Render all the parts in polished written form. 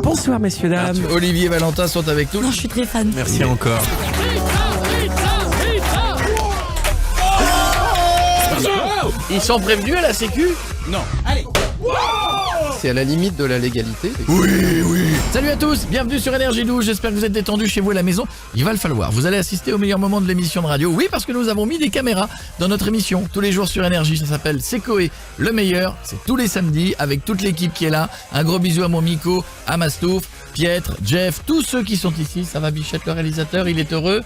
Bonsoir messieurs, dames. Olivier et Valentin sont avec nous. Non, je suis très fan. Merci encore. Ils sont prévenus à la sécu? Non. Allez. C'est à la limite de la légalité. Oui. Salut à tous, bienvenue sur Énergie 12, j'espère que vous êtes détendus chez vous à la maison. Il va le falloir, vous allez assister au meilleur moment de l'émission de radio. Oui, parce que nous avons mis des caméras dans notre émission, tous les jours sur Énergie. Ça s'appelle C'est Coé, le meilleur. C'est tous les samedis, avec toute l'équipe qui est là. Un gros bisou à mon Miko, à Mastouf, Pietre, Jeff, tous ceux qui sont ici. Ça va Bichette, le réalisateur, il est heureux.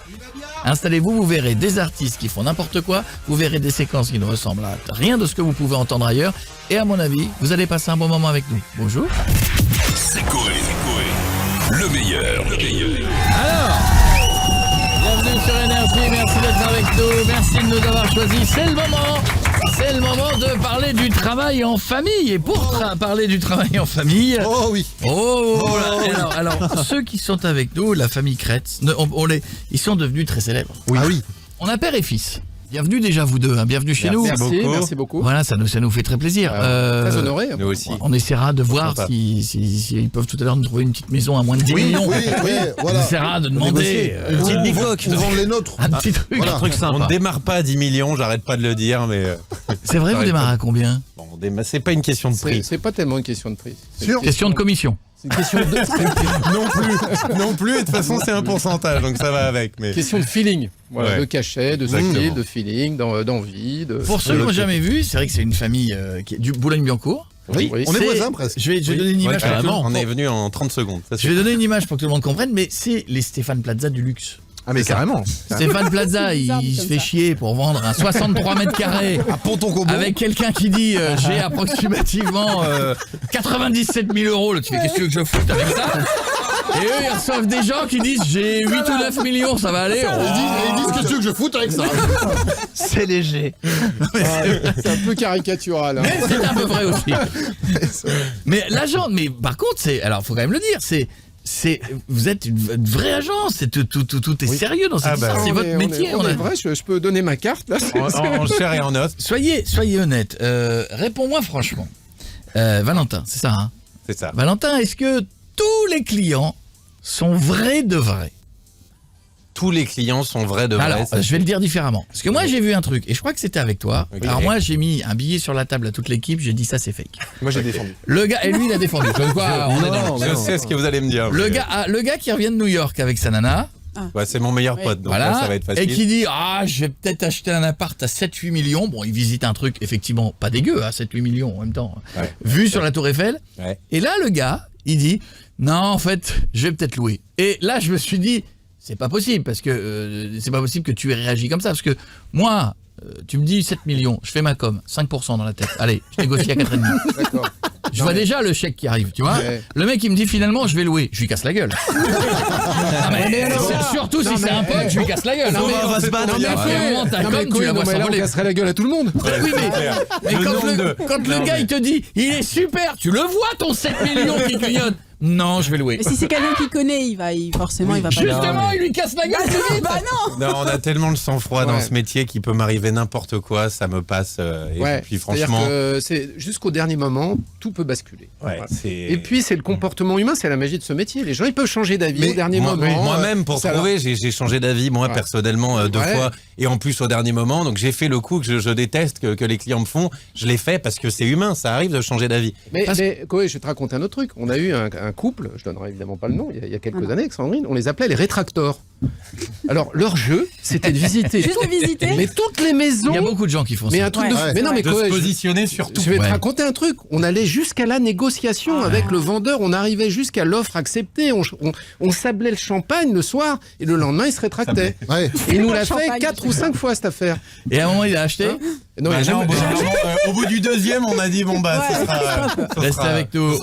Installez-vous, vous verrez des artistes qui font n'importe quoi, vous verrez des séquences qui ne ressemblent à rien de ce que vous pouvez entendre ailleurs, et à mon avis, vous allez passer un bon moment avec nous. Bonjour. C'est Coé, le meilleur. Alors, bienvenue sur Énergie, merci d'être avec nous, merci de nous avoir choisis, c'est le moment de parler du travail en famille, et pour parler du travail en famille... Oh oui. Alors, ceux qui sont avec nous, la famille Kretz, ils sont devenus très célèbres. Oui. Ah oui. On a père et fils. Bienvenue déjà vous deux, bienvenue chez nous. Merci beaucoup. Voilà, ça nous fait très plaisir. Très honoré. Nous aussi. On essaiera de voir si ils peuvent tout à l'heure nous trouver une petite maison à moins de 10 millions. Oui, voilà. On essaiera de demander Une petite bicoque. Pour vendre les nôtres. un petit truc. Voilà. Un truc On sympa. ne démarre pas à 10 millions, j'arrête pas de le dire, mais... C'est vrai, vous démarrez à combien? Bon, c'est pas une question de prix. C'est pas tellement une question de prix. Sûr. Question de commission. C'est une question de non plus, et de toute façon c'est un pourcentage, donc ça va avec. Mais... question de feeling. Voilà, Ouais. de cachet, de Exactement. style, de feeling, d'envie. Pour ceux qui n'ont jamais vu, c'est vrai que c'est une famille qui est du Boulogne-Billancourt. Oui. On est voisins presque. Je vais donner une image. pour tout le monde. On est venu en 30 secondes. Ça, Je vais donner une image pour que tout le monde comprenne, mais c'est les Stéphane Plaza du luxe. Ah mais carrément. Stéphane Plaza, il se fait chier pour vendre un 63 mètres carrés À Ponton-Combo. avec quelqu'un qui dit j'ai approximativement 97 000 euros. Là, tu fais qu'est-ce que tu veux que je foute avec ça? Et eux, ils reçoivent des gens qui disent j'ai 8 ou 9 millions, ça va aller. Ils disent qu'est-ce que tu veux que je foute avec ça? C'est léger. C'est un peu caricatural. Hein. Mais c'est un peu vrai aussi. Mais l'agent, mais par contre, alors faut quand même le dire, vous êtes une vraie agence, tout est sérieux dans cette histoire, c'est votre métier. On est vrai, je peux donner ma carte là. en chair et en os. Soyez honnête, réponds-moi franchement. Valentin, c'est ça, hein? C'est ça. Valentin, est-ce que tous les clients sont vrais de vrais? Tous les clients sont vrais de vrais. Alors, je vais le dire différemment. Parce que moi, j'ai vu un truc, et je crois que c'était avec toi. Ok. Alors moi, j'ai mis un billet sur la table à toute l'équipe, j'ai dit ça, c'est fake. Moi j'ai défendu. Le gars, et lui, il a défendu. Comme quoi, on est dans Je sais ce que vous allez me dire. le gars qui revient de New York avec sa nana, Ouais, c'est mon meilleur pote, donc là, ça va être facile. et qui dit je vais peut-être acheter un appart à 7-8 millions. Bon, il visite un truc effectivement pas dégueu à 7-8 millions en même temps, Ouais. vu sur la Tour Eiffel. Ouais. Et là, le gars, il dit non, en fait, je vais peut-être louer. Et là, je me suis dit c'est pas possible parce que c'est pas possible que tu aies réagi comme ça parce que moi, tu me dis 7 millions, je fais ma com, 5% dans la tête. Allez, je négocie à 4,5. D'accord. Je vois déjà le chèque qui arrive, tu vois. Ouais. Le mec, il me dit finalement, je vais louer. Je lui casse la gueule. Surtout si c'est un pote, je lui casse la gueule. Non, mais on va se battre. non, mais À un moment, ta Non, mais com, tu la vois là, on s'envoler. casserait la gueule à tout le monde. Oui, mais quand le gars, il te dit, il est super, tu le vois ton 7 millions qui clignote. Non, je vais louer. Mais si c'est quelqu'un qui connaît, forcément, il va pas. Justement, il lui casse la gueule plus vite. Bah non. Non, on a tellement le sang-froid dans Ouais. ce métier qu'il peut m'arriver n'importe quoi, ça me passe. Et Ouais. puis C'est-à-dire franchement, que c'est jusqu'au dernier moment, tout peut basculer. ouais, Voilà. c'est. Et puis c'est le comportement humain, c'est la magie de ce métier. Les gens ils peuvent changer d'avis Mais au dernier moment. Moi-même, pour ça trouver, j'ai changé d'avis, moi, Ouais. personnellement, 2 Ouais. fois. Et en plus, au dernier moment. Donc, j'ai fait le coup que je déteste, que les clients me font. Je l'ai fait parce que c'est humain. Ça arrive de changer d'avis. Mais Koé, je vais te raconter un autre truc. On a eu un couple, je donnerai évidemment pas le nom, il y a quelques années avec Sandrine, on les appelait les rétractors. Alors leur jeu, c'était de visiter. Juste de visiter. Mais toutes les maisons. Il y a beaucoup de gens qui font Mais ça. un truc Ouais. de. Ouais. Mais non, mais De Koé, se positionner sur tout. je vais te Ouais. raconter un truc. On allait jusqu'à la négociation avec le vendeur. On arrivait jusqu'à l'offre acceptée. On sablait le champagne le soir et le lendemain, il se rétractait. Ouais. Et il nous l'a Champagne. fait 4 ou 5 fois cette affaire. Et à un moment, il a acheté. Non, il a Bah, jamais- au bout du deuxième, on a dit bon bah, Ouais. ce sera. Restez avec nous,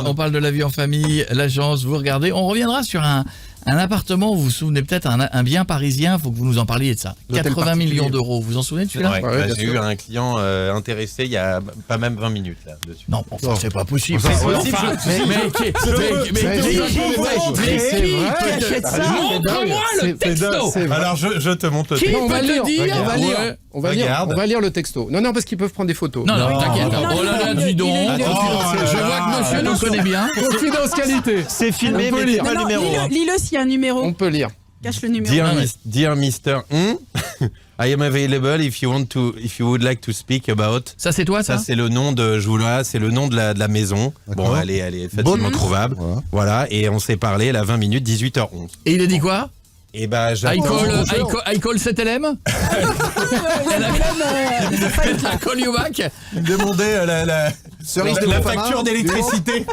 on parle de la vie en famille, l'agence, vous regardez. On reviendra sur un appartement, vous vous souvenez peut-être, un bien parisien, il faut que vous nous en parliez de ça. L'hôtel 80 particulier. millions d'euros, vous vous en souvenez de celui-là? Ouais, Ouais, bien j'ai sûr. eu un client intéressé il y a pas même 20 minutes là dessus. Non, enfin, c'est pas possible. Ça, Mais c'est enfin, Mais c'est vrai. Montre-moi le texto. C'est vrai. Alors je te montre le Qui texte. on va peut lire, te dire on va lire. On va Regarde. lire le texto. Non, parce qu'ils peuvent prendre des photos. Non, t'inquiète. non, Oh là là, dis donc. il est- Je vois que monsieur nous connaît bien. Confidence qualité. C'est filmé, On peut mais lire. c'est pas le Non, numéro. hein. lis-le s'il y a un numéro. On peut lire. Cache le numéro. Dear Mr. I am available if you would like to speak about. Ça, c'est toi, ça Ça, c'est le nom de, je vous le c'est le nom de la maison. D'accord. Bon, elle est facilement trouvable. Voilà. Et on s'est parlé, elle a 20 minutes, 18h11. Et il a dit quoi? Et bah, I j'attends. call 7LM? I call you back? Demander la facture d'électricité.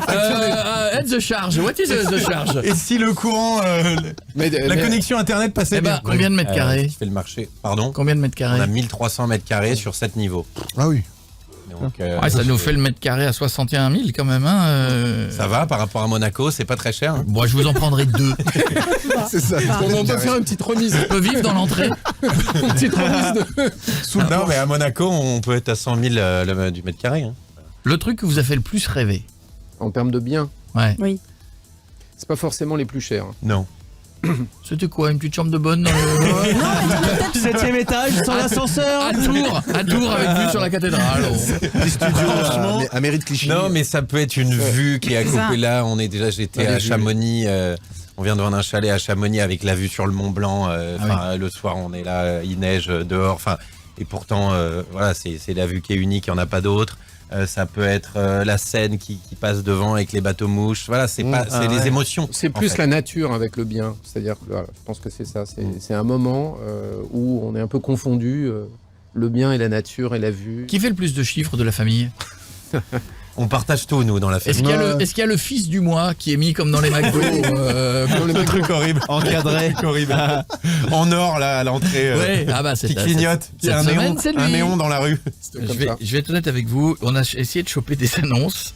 Add the charge. What is the charge? Et si le courant, Mais, la connexion internet passait Eh ben, bien. combien de mètres carrés? Qui fait le marché. Pardon? Combien de mètres On a carrés? 1300 mètres carrés sur 7 niveaux. Ah oui. Donc, Ouais, ça nous fait le mètre carré à 61 000 quand même. Hein, ça va par rapport à Monaco, c'est pas très cher. Bon, je vous en prendrai 2. C'est ça. on peut faire une petite remise. On peut vivre dans l'entrée. Une petite remise de... Non, mais à Monaco, on peut être à 100 000 du mètre carré. Hein. Le truc que vous a fait le plus rêver. En termes de biens, Ouais. Oui. c'est pas forcément les plus chers. Non. C'était quoi? Une petite chambre de bonne dans le... 7e étage, sans l'ascenseur. à Tours avec vue sur la cathédrale. Des studios à mairie de Clichy. Non, mais ça peut être une vue qui est à C'est ça. côté là. J'étais Ouais, à les vues. Chamonix. On vient de vendre un chalet à Chamonix avec la vue sur le Mont Blanc. Le soir, on est là, il neige dehors. Et pourtant, voilà, c'est la vue qui est unique. Il n'y en a pas d'autre. Ça peut être la Seine qui passe devant avec les bateaux mouches. Voilà, c'est les émotions. C'est en plus fait. la nature avec le bien. C'est-à-dire que voilà, je pense que c'est ça. C'est un moment où on est un peu confondu. Le bien et la nature et la vue. Qui fait le plus de chiffres de la famille? On partage tout, nous, dans la Est-ce famille. qu'il y a le fils du mois qui est mis comme dans les McDo Le truc horrible. Encadré. Horrible. En or, là, à l'entrée. Ouais, ah bah c'est Qui clignote. Il y a cette un semaine, c'est lui. néon dans la rue. Je vais être honnête avec vous, on a essayé de choper des annonces.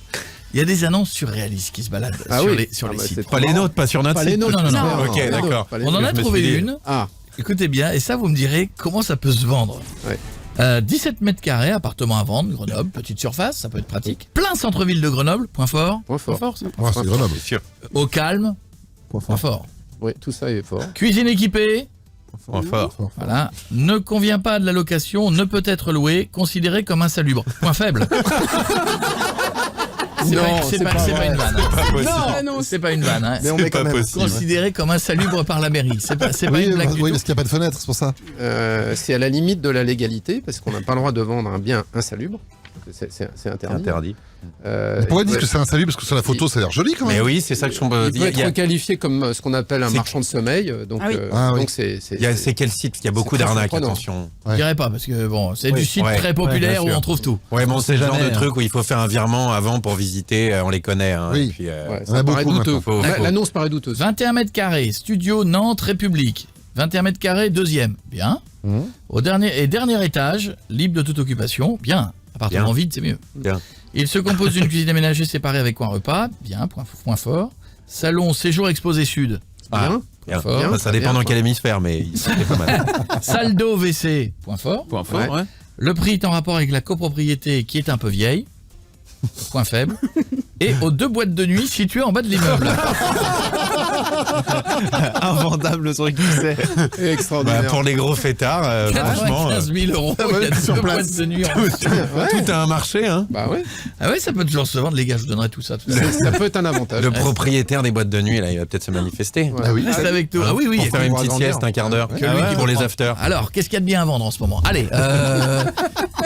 Il y a des annonces surréalistes qui se baladent Ah sur oui. sur les Ah bah, sites. c'est Pas les nôtres, pas sur notre Pas site. les nôtres. Non, non, non. Ok, Pas les d'accord. nôtres, pas les On en nôtres. a je me trouvé suis dit- une. Ah, Écoutez bien, et ça vous me direz comment ça peut se vendre. Ouais. 17 mètres carrés, appartement à vendre, Grenoble, petite surface, ça peut être pratique. Plein centre-ville de Grenoble, point fort. Point fort. ça. Ouais, c'est Grenoble. C'est sûr. Au calme, Point point fort. fort. oui, tout ça est fort. Cuisine équipée, Point fort. voilà. Ne convient pas de la location, ne peut être loué, considéré comme insalubre. Point faible. C'est pas une vanne. Non, C'est pas une vanne. Hein. Mais on met quand même. Considéré comme insalubre par la mairie. C'est pas Oui, une blague du oui, tout. parce qu'il n'y a pas de fenêtre, c'est pour ça. C'est à la limite de la légalité parce qu'on n'a pas le droit de vendre un bien insalubre. C'est interdit. Interdit. Pourquoi ils disent ouais. que c'est insalubre? Parce que sur la photo, ça a l'air joli quand Mais même. oui, c'est ça que je comprends. Il peut être qualifié comme ce qu'on appelle un C'est- marchand de sommeil. Donc, Ah oui. Ah oui. donc c'est C'est quel site? Il y a beaucoup c'est très d'arnaques, surprenant. attention. Je dirais pas parce que bon, c'est Oui. du site Ouais. très populaire Ouais, bien où sûr. on trouve tout. Ouais, bon, c'est le genre jamais, de hein. truc où il faut faire un virement avant pour visiter. On les connaît. Hein, Oui. et puis, ouais, On a ça paraît beaucoup douteux. maintenant. Faut- L'annonce paraît douteuse. 21 mètres carrés, studio Nantes République. 21 mètres carrés, deuxième. Bien. Mhm. Au dernier étage, libre de toute occupation. Bien. Appartement Bien. vide, c'est mieux. Bien. Il se compose d'une cuisine aménagée séparée avec coin repas. Bien, point fort. Salon, séjour exposé sud. Ah, bien. fort. Enfin, ça dépend bien, dans quel hémisphère, mais c'était pas mal. Salle d'eau, WC. Point fort. Point fort, Ouais. ouais. Le prix est en rapport avec la copropriété qui est un peu vieille. Point faible. Et aux 2 boîtes de nuit situées en bas de l'immeuble. Invendable le truc, tu sais. Bah, Extraordinaire. pour les gros fêtards, franchement, 95 000 euros. Il y a 2 boîtes de nuit en dessous. tout a un marché. Hein. Bah ouais, Ah ouais, ça peut toujours se vendre, les gars. Je vous donnerai tout ça. Tout à l'heure. ça peut être un avantage. Le propriétaire des boîtes de nuit, là, il va peut-être se manifester. Ouais. Ah oui. Reste avec nous. Ah oui, oui. Pour faire une pour petite agrandir. sieste, un quart d'heure. Que lui qui Pour les comprend. afters. Alors, qu'est-ce qu'il y a de bien à vendre en ce moment? Allez,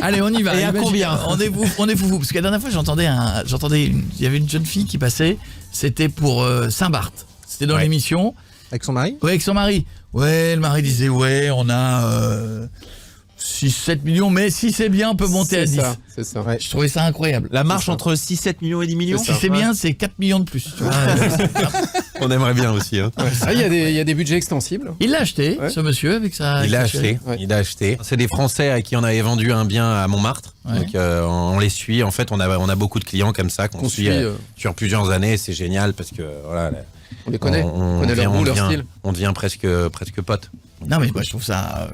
allez, on y va. Et à Imagine- combien on est foufou. Parce que la dernière fois, il y avait une jeune fille qui passait. C'était pour Saint-Barth. C'était dans Ouais. l'émission. Avec son mari? Ouais, avec son mari. Ouais, le mari disait, ouais, on a 6-7 millions, mais si c'est bien, on peut monter à 10. C'est ça. Je trouvais ça incroyable. La marche ça. entre 6-7 millions et 10 millions? Si c'est bien, c'est 4 millions de plus. Tu vois. On aimerait bien aussi. Hein. Ah, il y a des budgets extensibles. Il l'a acheté, Ouais. ce monsieur, avec sa... Il l'a avec sa chérie. acheté. Ouais. Il a acheté. C'est des Français à qui on avait vendu un bien à Montmartre. Ouais. Donc on les suit. En fait, on a beaucoup de clients comme ça qu'on suit sur plusieurs années. C'est génial parce que voilà. On les connaît. On connaît leur goût, leur style. On devient presque potes. Non mais moi je trouve ça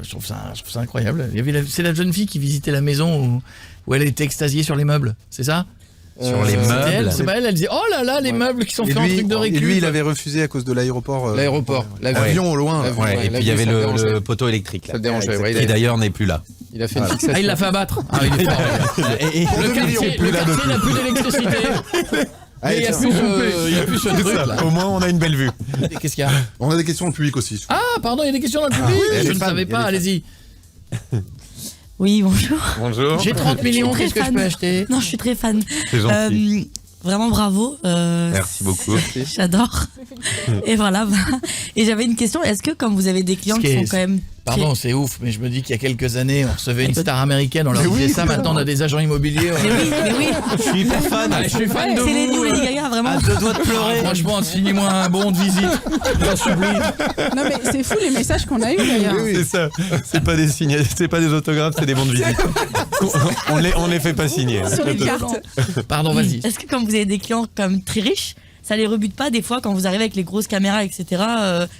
incroyable. C'est la jeune fille qui visitait la maison où elle était extasiée sur les meubles, c'est ça? Sur les C'est meubles. elle, c'est pas elle, elle dit oh là là, les meubles qui sont faits en truc de récup. Et lui, il avait refusé à cause de l'aéroport. L'aéroport, L'avion au loin. là. L'avion. Ouais, Ouais, et là, puis il y lui, avait ça le dérangeait. le poteau électrique. Ça le dérangeait, ouais, il qui a- d'ailleurs n'est plus là. Il a fait une fixation. Ah, il l'a fait abattre. Ah, il est fort. Le quartier n'a plus d'électricité. Mais il n'y a plus ce truc là. Au moins, on a une belle vue. Qu'est-ce qu'il y a? On a des questions au public aussi. Ah, pardon, il y a des questions dans le public. il y a Je des ne fans, savais il y a pas, des allez-y. Oui, bonjour. Bonjour. J'ai 30 millions, Je suis qu'est-ce que très je peux fan. acheter? Non, je suis très fan. C'est gentil. Vraiment bravo. Merci beaucoup. J'adore. Et voilà. Et j'avais une question. Est-ce que comme vous avez des clients qui sont quand même... Pardon, c'est ouf, mais je me dis qu'il y a quelques années, on recevait une star américaine, on leur disait ça, maintenant on a des agents immobiliers. Mais oui, Je suis hyper fan. Je suis fan de c'est les vous. nouveaux Lady Gaga, vraiment. À deux doigts de pleurer. Franchement, signez-moi un bon de visite. J'en supplie. Non mais c'est fou les messages qu'on a eu d'ailleurs. C'est ça. C'est pas des signes, c'est pas des autographes, c'est des bons de visite. On les fait pas signer. Sur les cartes. Pardon, vas-y. Est-ce que quand vous avez des clients comme très riches, ça les rebute pas des fois quand vous arrivez avec les grosses caméras, etc.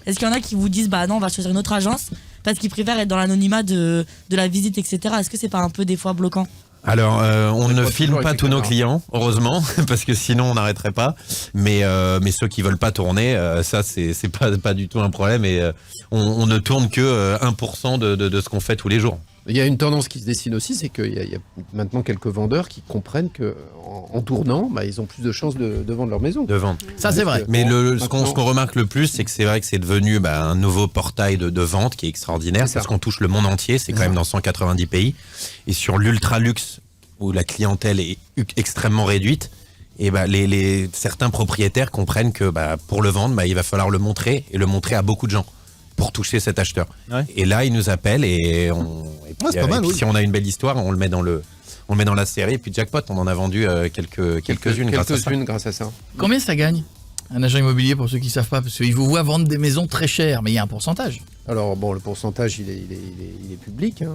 Est-ce qu'il y en a qui vous disent bah non, on va choisir une autre agence parce qu'ils préfèrent être dans l'anonymat de la visite, etc. Est-ce que c'est pas un peu des fois bloquant? Alors, on ne pas filme toujours pas avec tous les nos caméras. clients, heureusement, parce que sinon on n'arrêterait pas. Mais ceux qui veulent pas tourner, ça c'est pas du tout un problème. Et on ne tourne que 1% de ce qu'on fait tous les jours. Il y a une tendance qui se dessine aussi, c'est qu'il y a maintenant quelques vendeurs qui comprennent que en tournant, bah, ils ont plus de chances de vendre leur maison. De vente. Ça, c'est vrai. Mais ce Maintenant- qu'on remarque le plus, c'est que c'est vrai que c'est devenu un nouveau portail de vente qui est extraordinaire, C'est ça. parce qu'on touche le monde entier, c'est quand même dans 190 pays. Et sur l'ultra luxe, où la clientèle est extrêmement réduite, et certains propriétaires comprennent que pour le vendre, il va falloir le montrer, et le montrer à beaucoup de gens pour toucher cet acheteur. Ouais. Et là, ils nous appellent, et c'est pas mal, puis oui. si on a une belle histoire, on le met dans la série, et puis jackpot, on en a vendu quelques-unes grâce à ça. Quelques-unes grâce à ça. Combien ça gagne un agent immobilier pour ceux qui savent pas? Parce qu'ils vous voient vendre des maisons très chères, mais il y a un pourcentage. Alors bon, le pourcentage, il est public. Hein.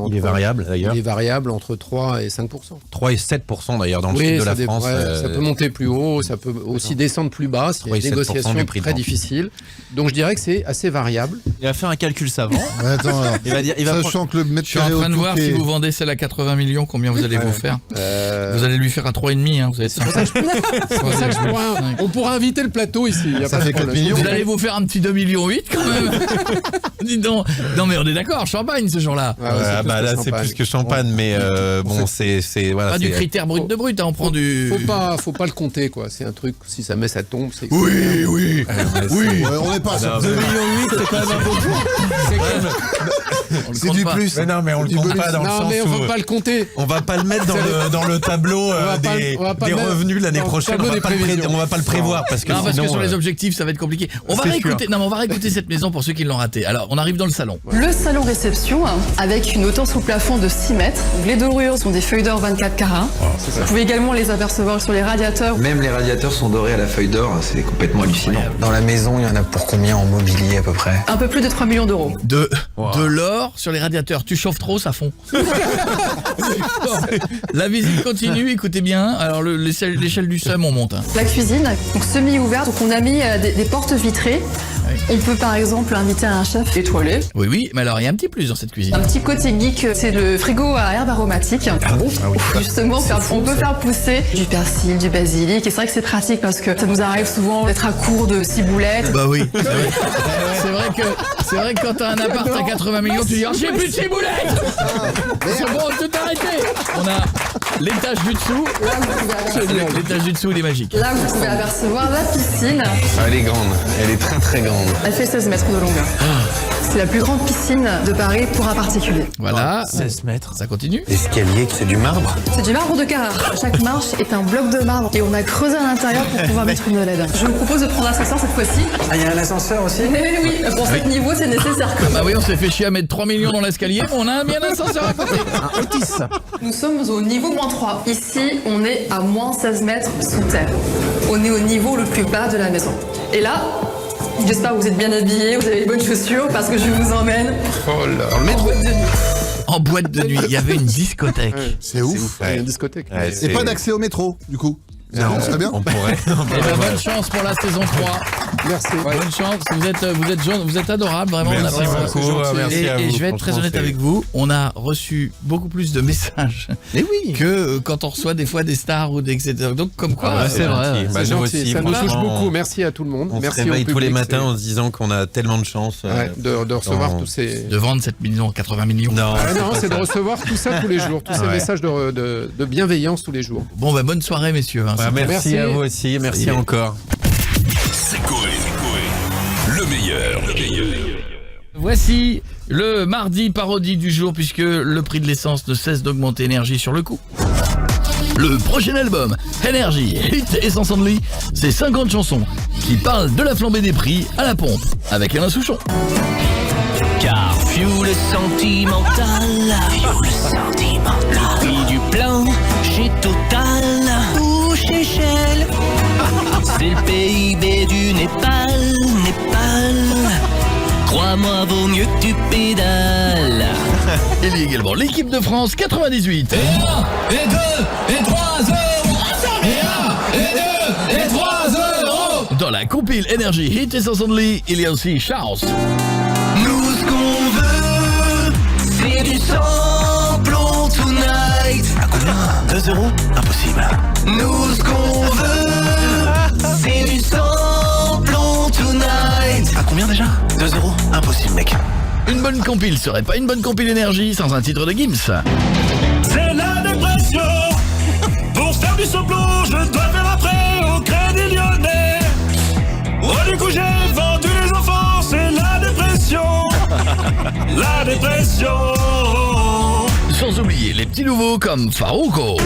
Il est variable d'ailleurs. Il est variable entre 3 et 5%. 3 et 7% d'ailleurs dans le Oui, sud de ça la dépend, France. ouais, ça peut monter plus haut, ça peut aussi descendre plus bas. Il y a 3 et des 7% négociations du prix de très vente. difficiles. Donc je dirais que c'est assez variable. Il va faire un calcul savant. Attends, alors. Il va dire, il va prendre- Sachant que le mètre Je suis en carré train de au voir si Touquet- vous vendez celle à 80 millions, combien vous allez vous faire. Vous allez lui faire à 3,5, hein, vous êtes sympa. C'est pour ça que on pourra inviter le plateau ici. Il y a Ça pas de fait 4 problème. millions. Vous allez vous faire un petit 2,8 millions quand même. Dis donc. Non mais on est d'accord, champagne ce jour-là. Ah ouais, c'est plus que là c'est champagne. plus que champagne, mais bon c'est voilà. Pas du c'est- critère brut de brut, hein, on prend du... Faut pas le compter quoi. C'est un truc. Si ça met, ça tombe. C'est Oui. Ouais, On n'est pas à ça. 2,8 millions, c'est quand même un beau on le C'est compte du pas. plus. Mais non, mais on le compte pas dans le Non sens mais on où va pas le compter. on va pas le mettre dans le tableau va pas- des on va pas des le mettre revenus l'année dans le prochaine. tableau des prévisions. On va pas le prévoir parce que Non, parce que sinon, sur les objectifs, ça va être compliqué. On va c'est réécouter. Non, mais on va réécouter cette maison pour ceux qui l'ont raté. Alors, on arrive dans le salon. Le salon réception avec une hauteur sous plafond de 6 mètres. Donc, les dorures sont des feuilles d'or 24 carats. Vous pouvez également les apercevoir sur les radiateurs. Même les radiateurs sont dorés à la feuille d'or, c'est complètement hallucinant. Dans la maison, il y en a pour combien en mobilier à peu près? Un peu plus de 3 millions d'euros. De l'or sur les radiateurs. Tu chauffes trop, ça fond. La visite continue, écoutez bien. Alors, l'échelle du SEM, on monte. Hein. La cuisine, donc semi-ouverte, donc on a mis des portes vitrées. On peut par exemple inviter un chef étoilé. Oui, oui, mais alors, il y a un petit plus dans cette cuisine. Un petit côté geek, c'est le frigo à herbes aromatiques. Justement, on peut faire pousser du persil, du basilic. Et c'est vrai que c'est pratique parce que ça nous arrive souvent d'être à court de ciboulettes. Bah oui. C'est vrai que quand t'as un appart à 80 millions, tu dis oh, j'ai plus de ciboulettes. C'est bon, tout arrêté. On a l'étage du dessous. L'étage du dessous, il est magique. Là, vous pouvez apercevoir la piscine. Elle est grande, elle est très très grande. Elle fait 16 mètres de longueur. C'est la plus grande piscine de Paris pour un particulier. Voilà. 16 mètres. Ça continue. L'escalier, c'est du marbre. C'est du marbre de Carrare. Chaque marche est un bloc de marbre et on a creusé à l'intérieur pour pouvoir mettre une LED. Je vous propose de prendre l'ascenseur cette fois-ci. Ah, il y a un ascenseur aussi? Eh oui, pour 7 niveaux, c'est nécessaire. Bah oui, on s'est fait chier à mettre 3 millions dans l'escalier, mais on a bien un ascenseur à côté. Un Otis. Nous sommes au niveau -3. Ici, on est à -16 mètres sous terre. On est au niveau le plus bas de la maison. Et là, j'espère que vous êtes bien habillés, vous avez les bonnes chaussures parce que je vous emmène Dans le métro. En boîte de nuit, il y avait une discothèque. C'est ouf. Il y a une discothèque. Ouais, Et c'est- pas d'accès au métro, du coup. Ça serait bien. On pourrait. Et ben, bonne chance pour la saison 3. Merci. Bonne chance, vous êtes adorable, vraiment. Merci on a vraiment- beaucoup, c'est gentil. merci à et vous, je vais être très franchement, honnête c'est- avec vous, on a reçu beaucoup plus de messages Mais oui. que quand on reçoit des fois des stars ou des etc. Donc comme quoi, Ah ouais, c'est vrai. gentil. Bah, C'est nous gentil, aussi, ça nous touche franchement, beaucoup. Merci à tout le monde. On Merci se réveille au tous les public, matins c'est- en se disant qu'on a tellement de chance. Ouais, de recevoir dans- tous ces. de vendre 7 millions, 80 millions. Non, Ah non, c'est de recevoir tout ça tous les jours, tous ces Ouais. messages de bienveillance tous les jours. Bon, bah, bonne soirée, messieurs. hein. Ouais, merci, Merci. à vous aussi, merci encore. C'est Coé. Le meilleur. Voici le mardi parodie du jour, puisque le prix de l'essence ne cesse d'augmenter. Énergie sur le coup. Le prochain album, Energy, Hit Essence Only, c'est 50 chansons qui parlent de la flambée des prix à la pompe, avec Alain Souchon. Car fuel sentimental, le prix du plein chez Total ou chez Shell, c'est le PIB du Népal. Crois-moi, vaut mieux que tu pédales. Il y a également l'équipe de France 98. Et 1, et 2, et 3 euros. Et 1, et 2, et 3 euros. Dans la compile Energy Hit Essence Only, il y a aussi Charles. Nous, ce qu'on veut, c'est du samplon tonight. À combien? 2 euros? Impossible. Nous, ce qu'on veut, c'est du samplon tonight. À combien déjà? 2 euros? Impossible, mec. Une bonne compile serait pas une bonne compile Énergie sans un titre de Gims. C'est la dépression. Pour faire du samplon, je dois faire après au Crédit Lyonnais. Oh, du coup, j'ai vendu les enfants, c'est la dépression. La dépression. Sans oublier les petits nouveaux comme Farouko.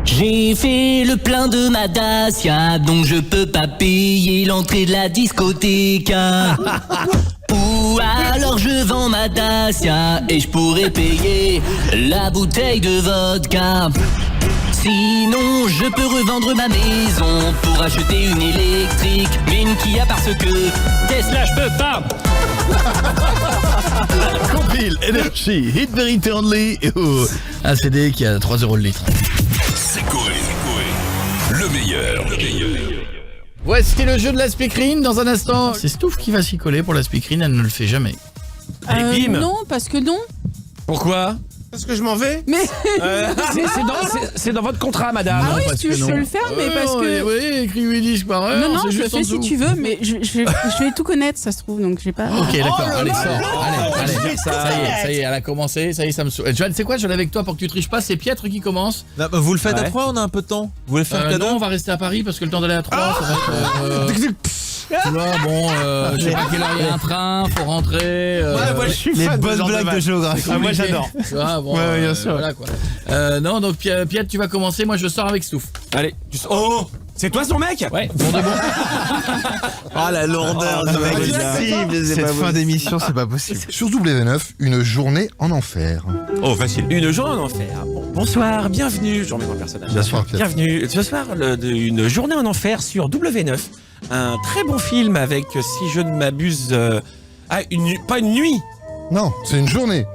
J'ai fait le plein de ma Dacia, donc je peux pas payer l'entrée de la discothèque. Ou alors je vends ma Dacia et je pourrais payer la bouteille de vodka. Sinon, je peux revendre ma maison pour acheter une électrique, mais une Kia parce que Tesla, je peux pas. La compile Energy Hit Verity Only. Un CD qui a 3 euros le litre. C'est Coé. Le meilleur. Voici le jeu de la speakerine dans un instant. C'est Stouff qui va s'y coller pour la speakerine, elle ne le fait jamais. Non, parce que non. Pourquoi? Parce que je m'en vais. Mais C'est dans votre contrat, madame. ah oui, parce si tu veux, que je non. peux le faire, mais parce que Oui, écrit 8 disques par heure. non, c'est je le juste en fais si dessous. tu veux, mais je vais tout connaître, ça se trouve, donc j'ai pas. Ok, d'accord, allez, sors. Allez, ça y est, elle a commencé, ça y est, ça me saoule. Joanne, c'est quoi, je l'ai avec toi pour que tu triches pas, c'est Pietre qui commence. Vous le faites à 3, on a un peu de temps. Vous voulez faire le cadeau? Non, on va rester à Paris parce que le temps d'aller à 3, ça va être. Tu vois, bon, je sais pas quelle heure il y a un train, faut rentrer. moi je suis fan bonnes blagues de géographie. moi j'adore. Tu vois, bon, Ouais, bien sûr. Voilà, quoi. Non, donc Pietre, tu vas commencer, moi je sors avec Stouff. Allez. Oh, c'est toi son mec? Ouais, bon de bon. Oh la lourdeur de mec. Cette fin d'émission, c'est pas possible. Sur W9, une journée en enfer. Oh, facile. Une journée en enfer. Bonsoir, bienvenue. Je remets mon personnage. Bonsoir, Pierre. Bienvenue. Ce soir, une journée en enfer sur W9. Un très bon film avec, si je ne m'abuse, pas une nuit. Non, c'est une journée.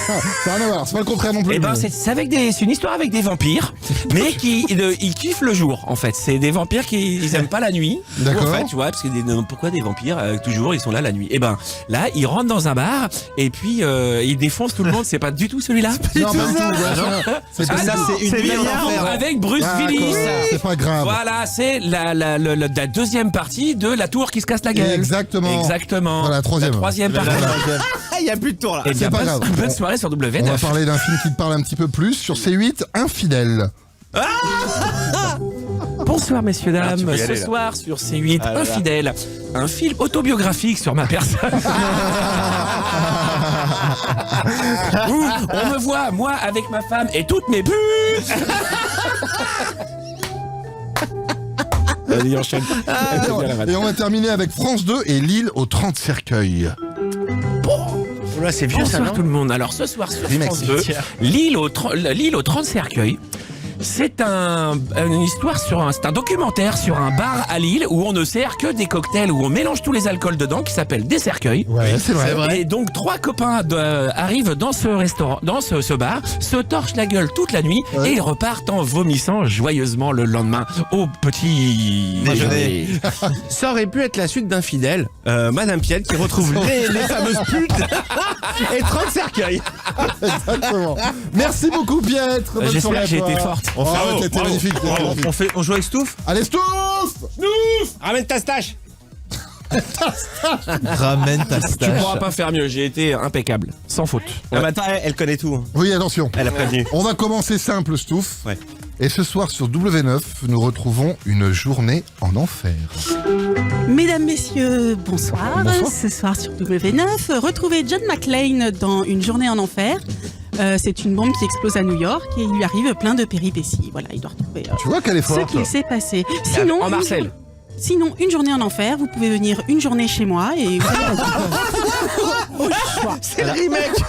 Ça n'a rien à voir, c'est pas le contraire non plus. Eh ben, c'est une histoire avec des vampires, mais ils kiffent le jour, en fait. C'est des vampires qui ils aiment pas la nuit. D'accord. En fait, tu vois, parce que pourquoi des vampires toujours ils sont là la nuit. Et ben là, ils rentrent dans un bar et puis ils défoncent tout le monde. C'est pas du tout celui-là. Non, pas du tout, ouais, c'est pas Ah ça, non, c'est une c'est nuit en meilleur enfer. avec Bruce D'accord, Willis. c'est pas grave. Voilà, c'est la deuxième partie de la tour qui se casse la gueule. Exactement. Exactement. Voilà, la troisième. La troisième partie. Il y a plus de tour là. Eh bien, pas grave. bonne soirée sur W9. On va parler d'un film qui te parle un petit peu plus sur C8, Infidèle. Bonsoir messieurs, dames. tu peux y Ce aller, là. soir sur C8, Ah là là. Infidèle. Un film autobiographique sur ma personne. Où on me voit, moi, avec ma femme et toutes mes putes. Vas-y, enchaîne. Et on va terminer avec France 2 et L'île aux 30 cercueils. Là, c'est vieux ça, Bonsoir non? tout le monde. Alors ce soir sur Remake, France 2, l'île aux 30 cercueils. C'est une histoire c'est un documentaire sur un bar à Lille où on ne sert que des cocktails, où on mélange tous les alcools dedans, qui s'appelle Des Cercueils. Ouais, c'est vrai. Et donc 3 copains arrivent dans ce restaurant, dans ce bar, se torchent la gueule toute la nuit et ils repartent en vomissant joyeusement le lendemain au petit déjeuner. Ça aurait pu être la suite d'Infidèle. Madame Piette qui retrouve les fameuses putes et 30 cercueils. Exactement. Merci beaucoup, Pietre. Bonne J'espère soirée à que j'ai toi. été forte. Oh, t'étais magnifique. t'étais magnifique. On joue avec Stouff. Allez, Stouff. Ramène ta stache. Ramène ta Tu stache. pourras pas faire mieux, j'ai été impeccable, sans faute. Ah bah attends, elle connaît tout. Oui, attention. Elle a prévenu. On va commencer simple, Stouff. Ouais. Et ce soir sur W9, nous retrouvons une journée en enfer. Mesdames, messieurs, bonsoir. Bonsoir. Ce soir sur W9, retrouvez John McClane dans Une journée en enfer. C'est une bombe qui explose à New York et il lui arrive plein de péripéties. Voilà, il doit retrouver Tu vois qu'elle est ce forte. qu'il s'est passé. Sinon, En Marcel. Sinon, Une journée en enfer, vous pouvez venir une journée chez moi et vous allez au choix. C'est le remake.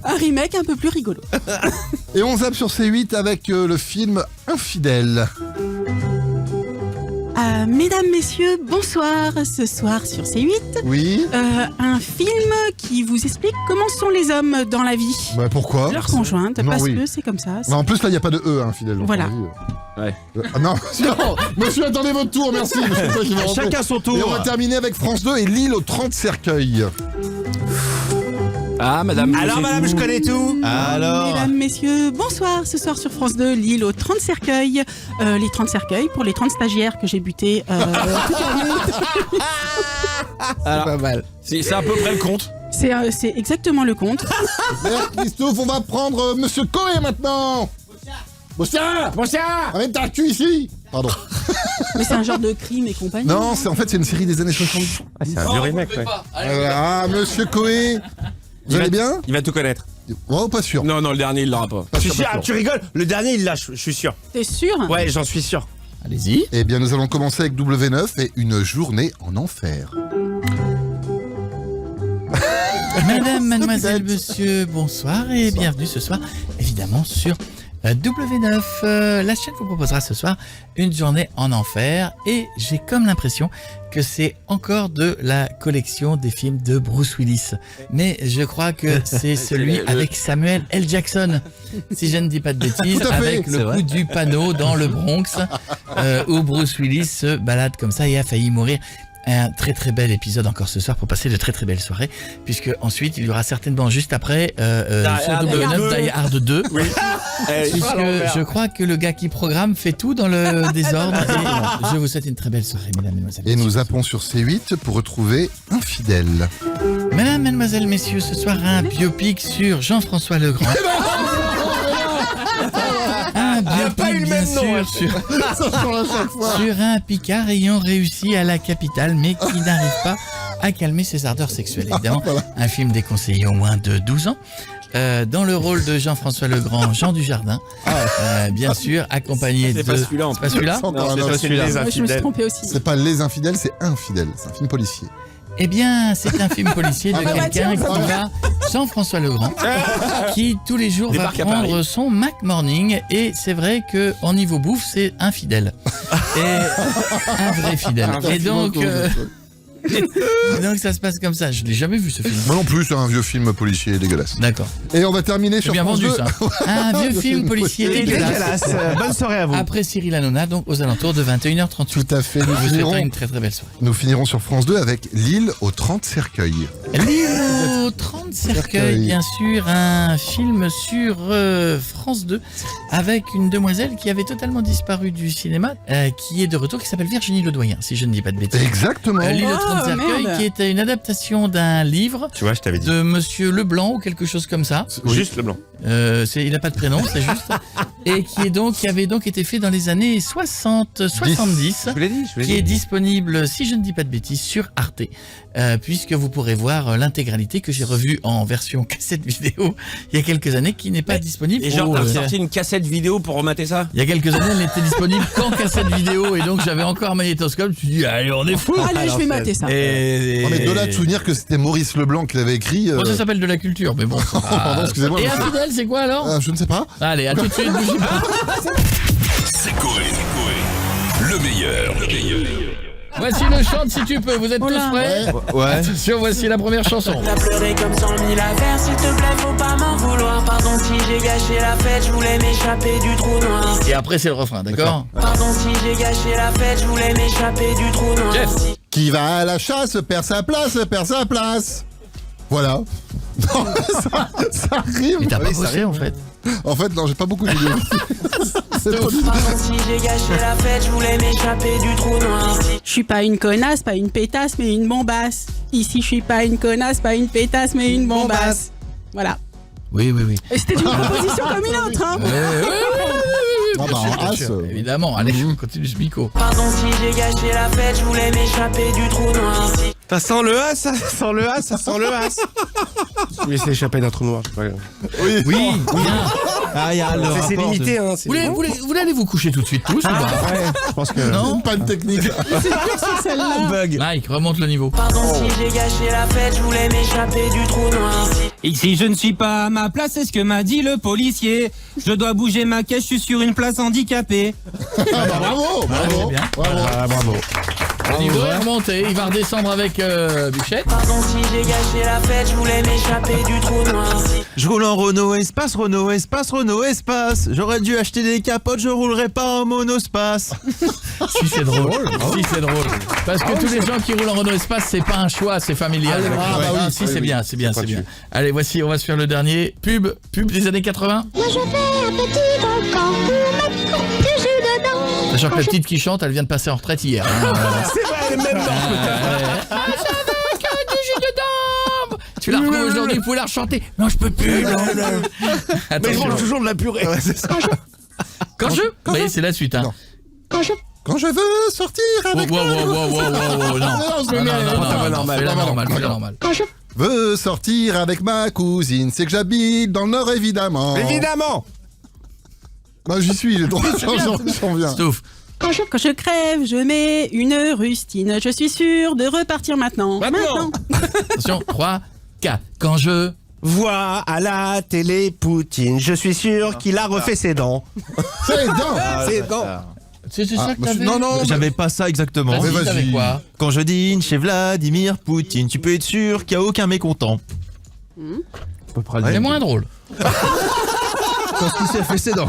Un remake un peu plus rigolo. Et on zappe sur C8 avec le film Infidèle. Mesdames, messieurs, bonsoir. Ce soir sur C8, Oui. un film qui vous explique comment sont les hommes dans la vie. Bah pourquoi Leur conjointe, Non, parce oui. que c'est comme ça. Mais en plus, là, il n'y a pas de E, Infidèle. donc Voilà. on dit, Ouais. Ah non, non, monsieur, attendez votre tour, merci. monsieur, c'est toi qui va rentrer. Chacun son tour. Et on va terminer avec France 2 et Lille aux 30 cercueils. Ah, madame. Alors madame, je connais tout. Mesdames, messieurs, bonsoir. Ce soir sur France 2, Lille aux 30 cercueils. Les 30 cercueils pour les 30 stagiaires que j'ai butés toute l'année. Alors, pas mal. C'est à peu près le compte. C'est exactement le compte. Merci Christophe, on va prendre monsieur Coé maintenant. Bossia, amène ta cul ici. Pardon. Mais c'est un genre de crime et compagnie. Non, c'est en fait c'est une série des années 60. C'est un vieux remake. Ouais. Ah, monsieur Coé. Vous allez bien? Il va tout connaître. Oh, pas sûr. Non, le dernier, il l'aura pas. Pas Je suis sûr, sûr. pas Ah, sûr. tu rigoles. Le dernier, il l'a. Je suis sûr. T'es sûr? Ouais, j'en suis sûr. Allez-y. Eh bien, nous allons commencer avec W9 et une journée en enfer. Madame, mademoiselle, monsieur, bonsoir et bienvenue ce soir, évidemment, sur W9. La chaîne vous proposera ce soir une journée en enfer et j'ai comme l'impression que c'est encore de la collection des films de Bruce Willis. Mais je crois que c'est celui avec Samuel L. Jackson, si je ne dis pas de bêtises, Tout à fait, avec le coup du panneau dans le Bronx, où Bruce Willis se balade comme ça et a failli mourir. Un très très bel épisode encore ce soir pour passer de très très belles soirées, puisque ensuite il y aura certainement juste après sur W9 Die Hard 2, Oui. puisque je crois que le gars qui programme fait tout dans le désordre et je vous souhaite une très belle soirée, mesdames, mesdemoiselles. Et nous zappons sur C8 pour retrouver Infidèle. Mesdames, mesdemoiselles, messieurs, ce soir un biopic sur Jean-François Legrand. Un biopic bien sûr sur un Picard ayant réussi à la capitale mais qui n'arrive pas à calmer ses ardeurs sexuelles. Évidemment, un film déconseillé au moins de 12 ans. Dans le rôle de Jean-François Legrand, Jean Dujardin, bien sûr, accompagné de... C'est pas celui-là. C'est pas celui-là? C'est encore un autre. Ouais, je me suis trompée aussi. C'est pas Les Infidèles, c'est Infidèle. C'est un film policier. Eh bien, c'est un film policier de quelqu'un qui va, Jean-François Legrand, qui tous les jours va Débarque à prendre Paris. son Mac Morning et c'est vrai que en niveau bouffe, c'est infidèle. Et un vrai fidèle. Et donc, donc ça se passe comme ça. Je l'ai jamais vu ce film. Moi non plus, c'est un vieux film policier dégueulasse. D'accord. Et on va terminer C'est sur bien France vendu 2. ça. Un vieux film policier dégueulasse. Bonne soirée à vous. Après Cyril Hanouna, donc aux alentours de 21h38. Tout à fait. Je vous souhaite une très très belle soirée. Nous finirons sur France 2 avec Lille aux 30 cercueils. Lille aux 30 cercueils, bien sûr, un film sur France 2 avec une demoiselle qui avait totalement disparu du cinéma, qui est de retour, qui s'appelle Virginie Ledoyen, si je ne dis pas de bêtises. Exactement. Lille aux 30 cercueils, merde. qui était une adaptation d'un livre Tu vois, je t'avais dit. de Monsieur Leblanc ou quelque chose comme ça. Juste le blanc. Il n'a pas de prénom, c'est juste. Et qui avait donc été fait dans les années 60, 70. Je vous l'ai dit. Qui est disponible, si je ne dis pas de bêtises, sur Arte. puisque vous pourrez voir l'intégralité que j'ai revue en version cassette vidéo il y a quelques années, qui n'est pas disponible. Et genre, t'as sorti une cassette vidéo pour remater ça? Il y a quelques années, elle n'était disponible qu'en cassette vidéo, et donc j'avais encore un magnétoscope. Je me suis dit, allez, on est fou. Allez, je vais mater ça. Et... Non, mais de là de souvenir que c'était Maurice Leblanc qui l'avait écrit. Bon, ça s'appelle de la culture, mais bon. Pardon, excusez-moi. Et Infidèle, c'est quoi alors? Je ne sais pas. Allez, à tout de suite, bougez pas. C'est Coé. Le meilleur. Voici le chant si tu peux, vous êtes tous prêts? Ouais. Attention, voici la première chanson. T'as pleuré comme 100 000 affaires, s'il te plaît, faut pas m'en vouloir. Pardon si j'ai gâché la fête, je voulais m'échapper du trou noir. Et après, c'est le refrain, d'accord? Pardon si j'ai gâché la fête, je voulais m'échapper du trou noir. Jeff. Qui va à la chasse perd sa place. Voilà. Non, ça rime. Mais t'as pas bossé en fait? En fait, non, j'ai pas beaucoup de vidéos. Pardon si j'ai gâché la fête, je voulais m'échapper du trou noir. Je suis pas une connasse, pas une pétasse, mais une bombasse. Ici, je suis pas une connasse, pas une pétasse, mais une bombasse. Voilà. Oui. Et c'était une proposition comme une autre, hein. Ah bah, en as. Évidemment, allez, continue ce bico. Pardon si j'ai gâché la fête, je voulais m'échapper du trou noir. Ça sent le as, ça sent le as. Je vais laisser échapper d'un trou noir. Oui. Oui, bien. Ah, c'est limité, hein. Vous voulez aller vous coucher tout de suite tous ou pas? Ouais, je pense que... Non? Pas de technique. C'est dur sur celle-là. Bug. Mike, remonte le niveau. Pardon si j'ai gâché la fête, je voulais m'échapper du trou noir. Ici je ne suis pas à ma place, c'est ce que m'a dit le policier. Je dois bouger ma caisse, je suis sur une place handicapée. Bravo. Bravo. Le niveau est remonté, il va redescendre avec Buchette. Pardon si j'ai gâché la fête, je voulais m'échapper du trou noir. Je roule en Renault espace. J'aurais dû acheter des capotes, je roulerais pas en monospace. Si c'est drôle. Parce que tous les gens qui roulent en Renault Espace, c'est pas un choix, c'est familial. Si, c'est bien. Allez, voici, on va se faire le dernier. Pub des années 80. Moi je fais un petit volcan pour mettre du jus dedans. Sachant que la petite qui chante, elle vient de passer en retraite hier. C'est vrai, elle est même Tu la retrouves aujourd'hui, vous pouvez la rechanter. Non, je peux plus. Mais je mange toujours de la purée. Quand je... Vous voyez, c'est la suite. Hein. Quand je veux sortir avec Non, normal. Quand je veux sortir avec ma cousine, c'est que j'habite dans le Nord, évidemment. Évidemment. Bah, j'y suis, les droits, j'en viens. Stouff. Quand je crève, je mets une rustine. Je suis sûr de repartir maintenant. Attention, 3, 4. Quand je... vois à la télé Poutine, je suis sûr qu'il a refait ses dents. C'est dents. C'est ça que t'avais? Non, J'avais pas ça exactement. Vas-y, t'avais quoi? Quand je dîne chez Vladimir Poutine, tu peux être sûr qu'il n'y a aucun mécontent. C'est moins drôle. Parce qu'il s'est fait ses dents.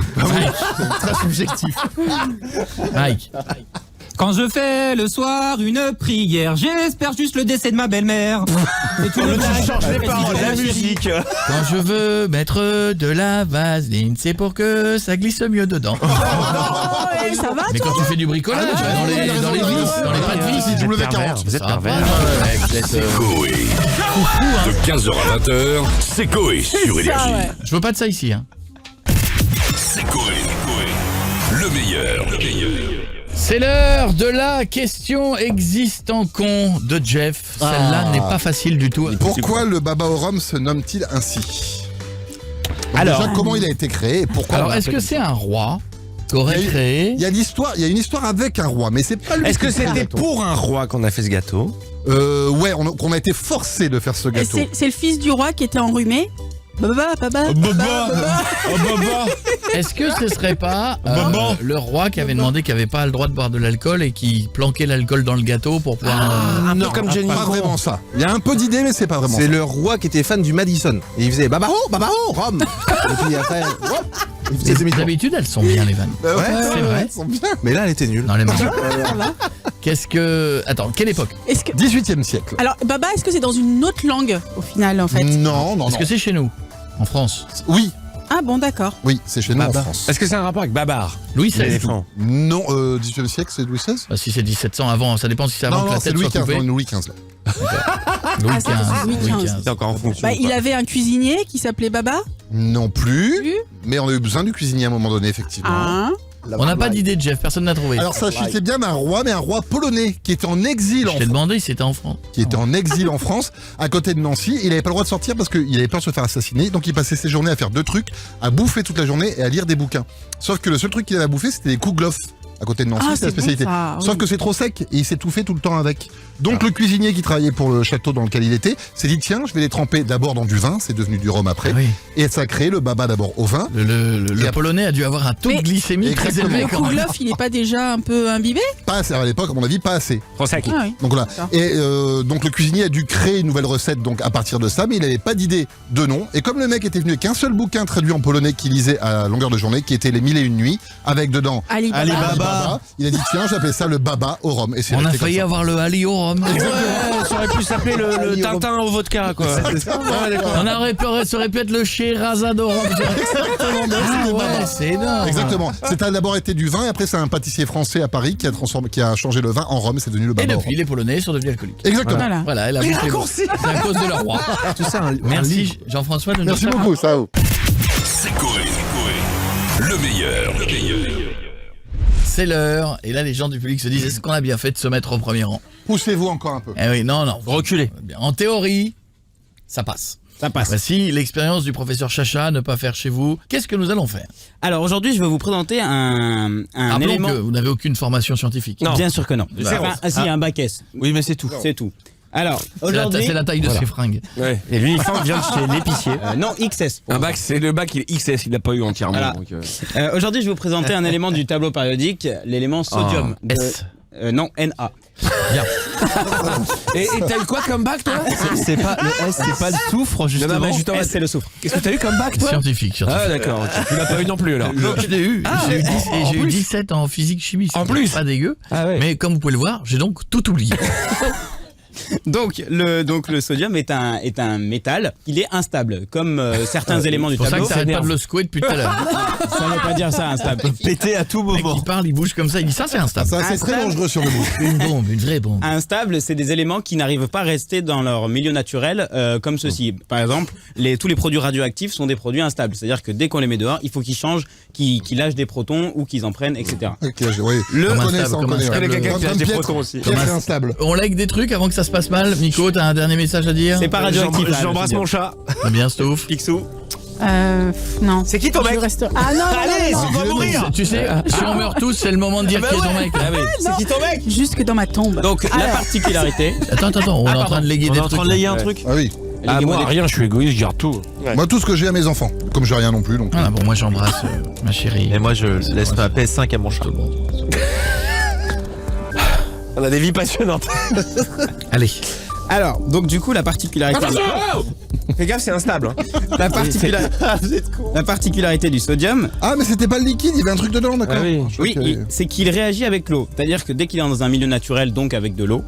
Très subjectif. Mike. Quand je fais le soir une prière, j'espère juste le décès de ma belle-mère. Tu changes les paroles, la musique. Quand je veux mettre de la vaseline, c'est pour que ça glisse mieux dedans. Ça va, mais quand tu fais du bricolage, dans les vis, dans les pas de vis, c'est W40. Vous êtes pervers. C'est Coé. De 15h à 20h, c'est Coé sur Énergie. Je veux pas de ça ici. Hein. C'est Coé. Le meilleur. C'est l'heure de la question existant con de Jeff. Celle-là n'est pas facile du tout. Pourquoi le baba au rhum se nomme-t-il ainsi? Alors, déjà, comment il a été créé et pourquoi? Alors, est-ce que c'est un roi qu'aurait créé? Il y a une histoire avec un roi, mais c'est pas lui. Est-ce que c'était pour un roi qu'on a fait ce gâteau? Ouais, qu'on a été forcé de faire ce gâteau. C'est le fils du roi qui était enrhumé. Baba. Est-ce que ce serait pas le roi qui avait demandé qu'il n'avait pas le droit de boire de l'alcool et qui planquait l'alcool dans le gâteau pour pouvoir... Un peu comme Jenny. Pas vraiment ça. Il y a un peu d'idée, mais c'est pas vraiment ça. C'est le roi qui était fan du Madison. Et il faisait babao, Rome. Et puis après, il faisait des D'habitude, elles sont bien les vannes. Ouais, c'est vrai. elles sont bien. Mais là, elle était nulle. Dans les mains. Qu'est-ce que... Attends, quelle époque? 18e siècle. Alors, baba, est-ce que c'est dans une autre langue au final en fait? Non. Est-ce que c'est chez nous? En France? Oui. Ah bon, d'accord. Oui, c'est chez nous en France. Est-ce que c'est un rapport avec Babar? Louis XVI. Non, 18e siècle, c'est Louis XVI. Si c'est 1700 avant, ça dépend si c'est avant que la c'est tête Louis soit XV. coupée. Louis XV. Louis Louis XV. C'est encore en fonction. Bah, il avait un cuisinier qui s'appelait Baba. Non plus. Mais on a eu besoin du cuisinier à un moment donné, effectivement. Ah. On n'a pas d'idée de Jeff, personne n'a trouvé. Alors ça, c'est bien un roi polonais qui était en exil en Je t'ai demandé si c'était en France. Qui était en exil en France, à côté de Nancy. Il n'avait pas le droit de sortir parce qu'il avait peur de se faire assassiner. Donc il passait ses journées à faire 2 trucs, à bouffer toute la journée et à lire des bouquins. Sauf que le seul truc qu'il avait à bouffer, c'était des kouglof. À côté de Nancy, c'est la spécialité. Bon, ça, oui. Sauf que c'est trop sec et il s'étouffait tout le temps avec. Donc le cuisinier qui travaillait pour le château dans lequel il était s'est dit tiens, je vais les tremper d'abord dans du vin, c'est devenu du rhum après. Et ça a créé le baba d'abord au vin. Le polonais a dû avoir un taux de glycémie très élevé. Le kouglof, il n'est pas déjà un peu imbibé? Pas assez, à l'époque, à mon avis, pas assez. Trop sec. Ah oui. Donc voilà. Et donc le cuisinier a dû créer une nouvelle recette donc à partir de ça, mais il n'avait pas d'idée de nom. Et comme le mec était venu avec un seul bouquin traduit en polonais qu'il lisait à longueur de journée, qui était les 1001 nuits, avec dedans Ali Baba. Il a dit tiens, j'appelle ça le baba au rhum. Et c'est On a resté failli comme ça. avoir le Ali au rhum. Ça aurait pu s'appeler le tartin au vodka, quoi. Ça aurait pu être le Sherazade au rhum. C'est énorme. Exactement. Ça a d'abord été du vin et après c'est un pâtissier français à Paris qui a changé le vin en rhum et c'est devenu le Et baba. depuis, les Polonais sont devenus alcooliques. Exactement. Voilà, elle a Les bouffé les raccourcis. C'est à cause de leur roi. Tout ça, Merci Jean-François de nous Merci faire beaucoup, Sao. C'est Coé. Le meilleur. C'est l'heure. Et là, les gens du public se disent est-ce qu'on a bien fait de se mettre au premier rang? Poussez-vous encore un peu. Eh oui, non. Reculez. En théorie, ça passe. Ça passe. Voici l'expérience du professeur Chacha, ne pas faire chez vous. Qu'est-ce que nous allons faire? Alors aujourd'hui, je vais vous présenter un Rappelons élément. que vous n'avez aucune formation scientifique. Non. Bien sûr que non. Zéro. Ah si, il y a un bac S. Oui, mais c'est tout. C'est tout. Alors, C'est aujourd'hui. la taille de ses fringues. Ouais. Et l'uniforme vient de chez l'épicier. Non, XS. Un bac, c'est le bac, il est XS, il l'a pas eu entièrement. Voilà. donc, Aujourd'hui, je vais vous présenter un élément du tableau périodique, l'élément sodium. Ah, S. Non, Na. Bien. Et t'as eu quoi comme bac, toi? C'est pas le S, c'est pas le soufre, justement. Non, mais justement, S, c'est le soufre. Qu'est-ce que t'as eu comme bac, toi? Scientifique. Ah, d'accord. Tu l'as pas eu non plus, alors. Je l'ai eu. J'ai eu 10 et j'ai eu 17 en physique chimie. En plus. Pas dégueu. Ah ouais. Mais comme vous pouvez le voir, j'ai donc tout oublié. Donc le sodium est un métal. Il est instable, comme certains éléments du C'est pour ça tableau. que t'arrêtes pas de le secouer depuis tout à l'heure. Ça ne veut pas dire ça, instable. Pété à tout moment. Il parle, il bouge comme ça, il dit ça c'est instable. Ça, c'est très dangereux sur le bout. Une bombe, une vraie bombe. Instable, c'est des éléments qui n'arrivent pas à rester dans leur milieu naturel, comme ceci. Par exemple, tous les produits radioactifs sont des produits instables. C'est-à-dire que dès qu'on les met dehors, il faut qu'ils changent, qu'ils lâchent des protons ou qu'ils en prennent, etc. Ok, oui. Comme On connaît instable, ça, on comme connaît. instable. Comme Quelqu'un qui lâche des Pietre. protons aussi. Pietre est instable. On like des trucs avant que ça se passe mal. Nico, t'as un dernier message à dire? C'est pas radioactif. là, le J'embrasse sodium. mon chat. Bien, Stouff. Picsou. Non. C'est qui ton mec? Je reste... Ah non, Allez, non, on va mourir. Tu sais, si on meurt tous, c'est le moment de dire qui est ton mec. C'est qui ton mec? Jusque dans ma tombe. Donc la particularité. Attends, on est en train de léguer On des est en trucs. train de layer un truc. Ah oui. Ah, moi, rien, je suis égoïste, je garde tout. Moi, tout ce que j'ai à mes enfants. Comme j'ai rien non plus. Donc... Voilà, bon, moi j'embrasse ma chérie. Et moi, je laisse ma PS5 à mon chat. On a des vies passionnantes. Allez. Alors, donc du coup, la particularité. Fais gaffe, c'est instable. Hein. La particularité du sodium. Ah, mais c'était pas le liquide, il y avait un truc dedans, d'accord. Ah oui. Oui, c'est qu'il réagit avec l'eau. C'est-à-dire que dès qu'il est dans un milieu naturel, donc avec de l'eau,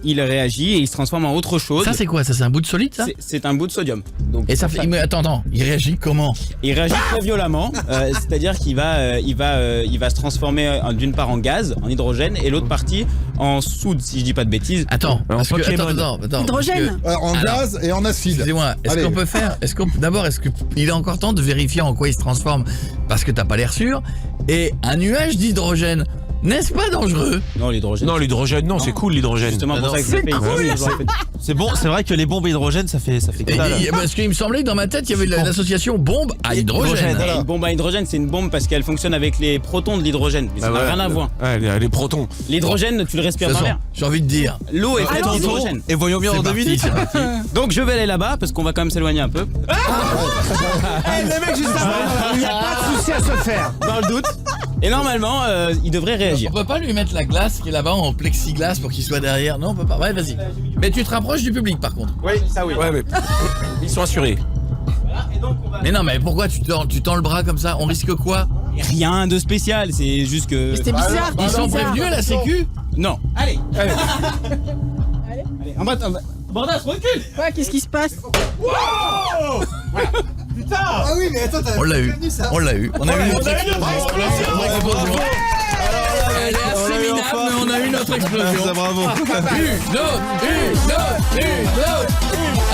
il réagit et il se transforme en autre chose. Ça c'est quoi? Ça c'est un bout de solide ça? C'est un bout de sodium. Donc, Et ça fait. Mais attends, il réagit comment? il réagit très violemment, c'est-à-dire qu'il va se transformer d'une part en gaz, en hydrogène, et l'autre partie en soude, si je dis pas de bêtises. Attends, parce que, attends. Hydrogène. En gaz et en acide. Excusez-moi, est-ce Allez. qu'on peut faire. D'abord, est-ce qu'il est encore temps de vérifier en quoi il se transforme? Parce que t'as pas l'air sûr. Et un nuage d'hydrogène, n'est-ce pas dangereux? Non, l'hydrogène. Non, l'hydrogène, non, c'est cool l'hydrogène. Justement pour ça que c'est je fais. C'est bon, c'est vrai que les bombes à hydrogène, ça fait que dalle. Parce qu'il me semblait que dans ma tête, il y avait l'association bombe à hydrogène. Voilà. Une bombe à hydrogène, c'est une bombe parce qu'elle fonctionne avec les protons de l'hydrogène. Mais ça n'a rien à voir. Ouais, les protons. L'hydrogène, tu le respires De toute dans façon, l'air. j'ai envie de dire. L'eau est faite d'hydrogène. Et voyons bien C'est en 2 parti, minutes. c'est parti. Donc je vais aller là-bas parce qu'on va quand même s'éloigner un peu. Les mecs, juste avant, il n'y a pas de souci à se faire. Dans le doute. Et normalement, il devrait réagir. On peut pas lui mettre la glace qui est là-bas en plexiglas pour qu'il soit derrière. Non, on peut pas. Ouais, vas-y. Mais tu te rapproches du public par contre. Oui, ça oui. Ouais, mais ils sont assurés. Mais non, mais pourquoi tu tends le bras comme ça? On risque quoi? Rien de spécial, c'est juste que. C'était bizarre. Ils sont prévenus à la sécu? Non. Allez. Allez. En bas. Bordas, recule. Ouais, qu'est-ce qui se passe? Ah oui, mais attends, On l'a eu. On l'a eu. On a eu notre explosion. Elle est assez minable, mais on a eu notre explosion. Bravo. Une autre.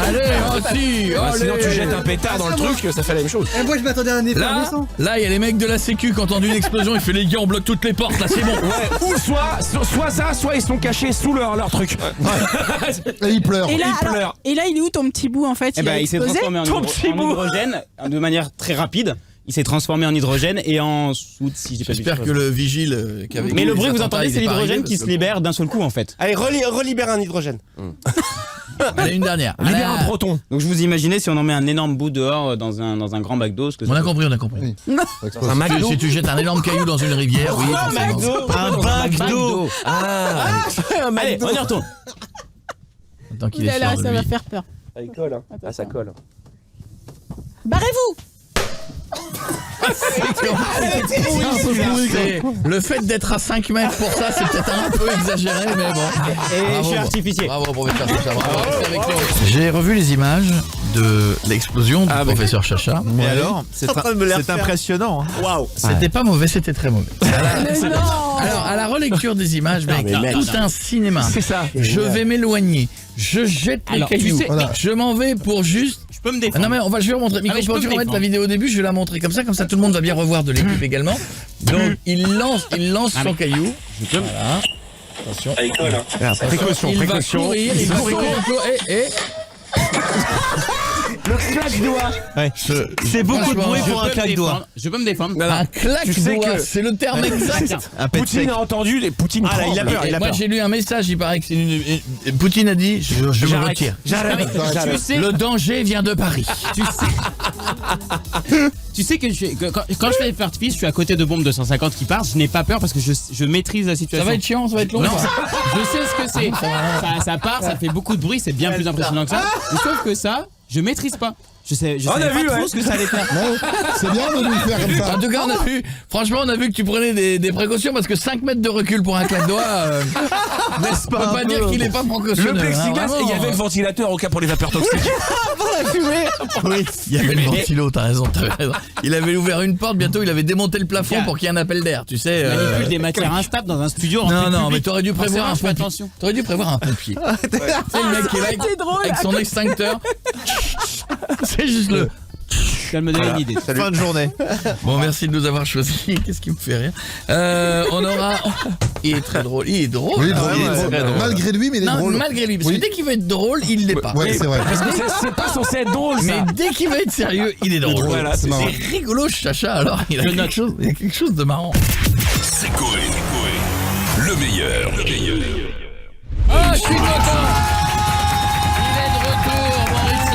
Allez, aussi. Ah, sinon tu allez. jettes un pétard dans le truc, ça fait la même chose. Et moi, je m'attendais à un effervescent. Là, il y a les mecs de la sécu qui ont entendu une explosion, il fait les gars, on bloque toutes les portes, là, c'est bon. Ouais, ou soit ça, soit ils sont cachés sous leur truc. Et il pleure. Et là, Il alors, pleure. et là, il est où ton petit bout en fait? Eh ben, il s'est explosé transformé en hydrogène de manière très rapide. Il s'est transformé en hydrogène et en soude, si j'ai pas J'espère que le vigile qui avait Mais le bruit que vous attentats, entendez, il c'est est pas l'hydrogène arrivé, qui se parce que- libère d'un seul coup en fait. Allez, relibère un hydrogène. Allez, une dernière. Libère un proton. Donc je vous imaginez si on en met un énorme bout dehors dans un grand McDo. Ce que On a compris, on a compris. Un McDo. Si tu jettes un énorme caillou dans une rivière, oui, forcément. Un bac d'eau. Allez, on y retourne. Tant qu'il est Là, fier de ça lui. va faire peur. Ça colle, hein. Ah, ça colle. Barrez-vous! C'est- Le fait d'être à 5 mètres pour ça, c'est peut-être un peu exagéré, mais bon. Et je suis artificier. Bravo, professeur Chacha. Bravo, restez avec nous. J'ai revu les images de l'explosion du professeur Chacha. Mais alors, c'est En train de me les refaire. impressionnant. Hein. Waouh. C'était pas mauvais, c'était très mauvais. Alors, à la relecture des images, mec, mais mec. tout un cinéma. C'est ça. Je vais m'éloigner. Je jette les Alors, tu cailloux. sais- Je m'en vais pour juste. Je peux me Ah défendre. non mais je vais remontrer. Miko, mais je peux peux-tu me remettre défendre. la vidéo au début? Je vais la montrer comme ça tout le monde va bien revoir de l'équipe également. Donc il lance son caillou. Voilà. Attention. Précaution, Il va précaution. courir, il va courir. Et Le claque-doigt. C'est beaucoup de Franchement, bruit je pour un claque-doigt. Je peux me défendre. un Tu sais claque-doigt, que- c'est le terme exact. Un pet Poutine sec. a entendu, les Poutine Ah là, il a tremble. peur, il a Moi peur. j'ai lu un message, il paraît que c'est Poutine a dit je me J'arrête. retire. J'arrête. Tu sais, Le danger vient de Paris. tu sais que, quand je fais les feux d'artifice, je suis à côté de bombes 250 qui partent. Je n'ai pas peur parce que je maîtrise la Ça situation. va être chiant, ça va être long. Non, ça. je sais ce que c'est. Ça part, ça fait beaucoup de bruit, c'est bien plus impressionnant que ça. Mais sauf que ça, je maîtrise pas. Je savais pas trop ce que ça allait faire. Ouais, c'est bien de nous faire comme ça. En tout cas, franchement, on a vu que tu prenais des précautions parce que 5 mètres de recul pour un claque-doigt, N'est-ce on peut pas dire qu'il est pas Le précautionneux. plexiglas, hein, et il y avait le vraiment. ventilateur au cas pour les vapeurs toxiques. Oui, il y avait le ventilo, t'as raison. Il avait ouvert une porte, bientôt il avait démonté le plafond Gars. pour qu'il y ait un appel d'air, tu sais. Manipule des matières instables dans un studio. Non, mais t'aurais dû prévoir un fais pompier. attention. T'aurais dû prévoir un pompier. C'est le mec qui est là C'est drôle. avec son extincteur. C'est juste le. Ça me donne une idée. Fin de journée. Bon, merci de nous avoir choisi. Qu'est-ce qui me fait rire? On aura. Il est très drôle. Il est drôle. Oui, Ah drôle, ouais, il est ouais, drôle. très drôle. Malgré lui, mais il est Non, drôle. malgré lui, parce Oui. que dès qu'il veut être drôle, il l'est pas. Ouais, c'est vrai. Parce que c'est pas censé être drôle, ça. Mais dès qu'il va être sérieux, il est drôle. Voilà, c'est marrant. C'est rigolo, Chacha. Alors, il a quelque chose de marrant. C'est Coé. Le meilleur. Ah, je suis content. Il est de retour, Maurice.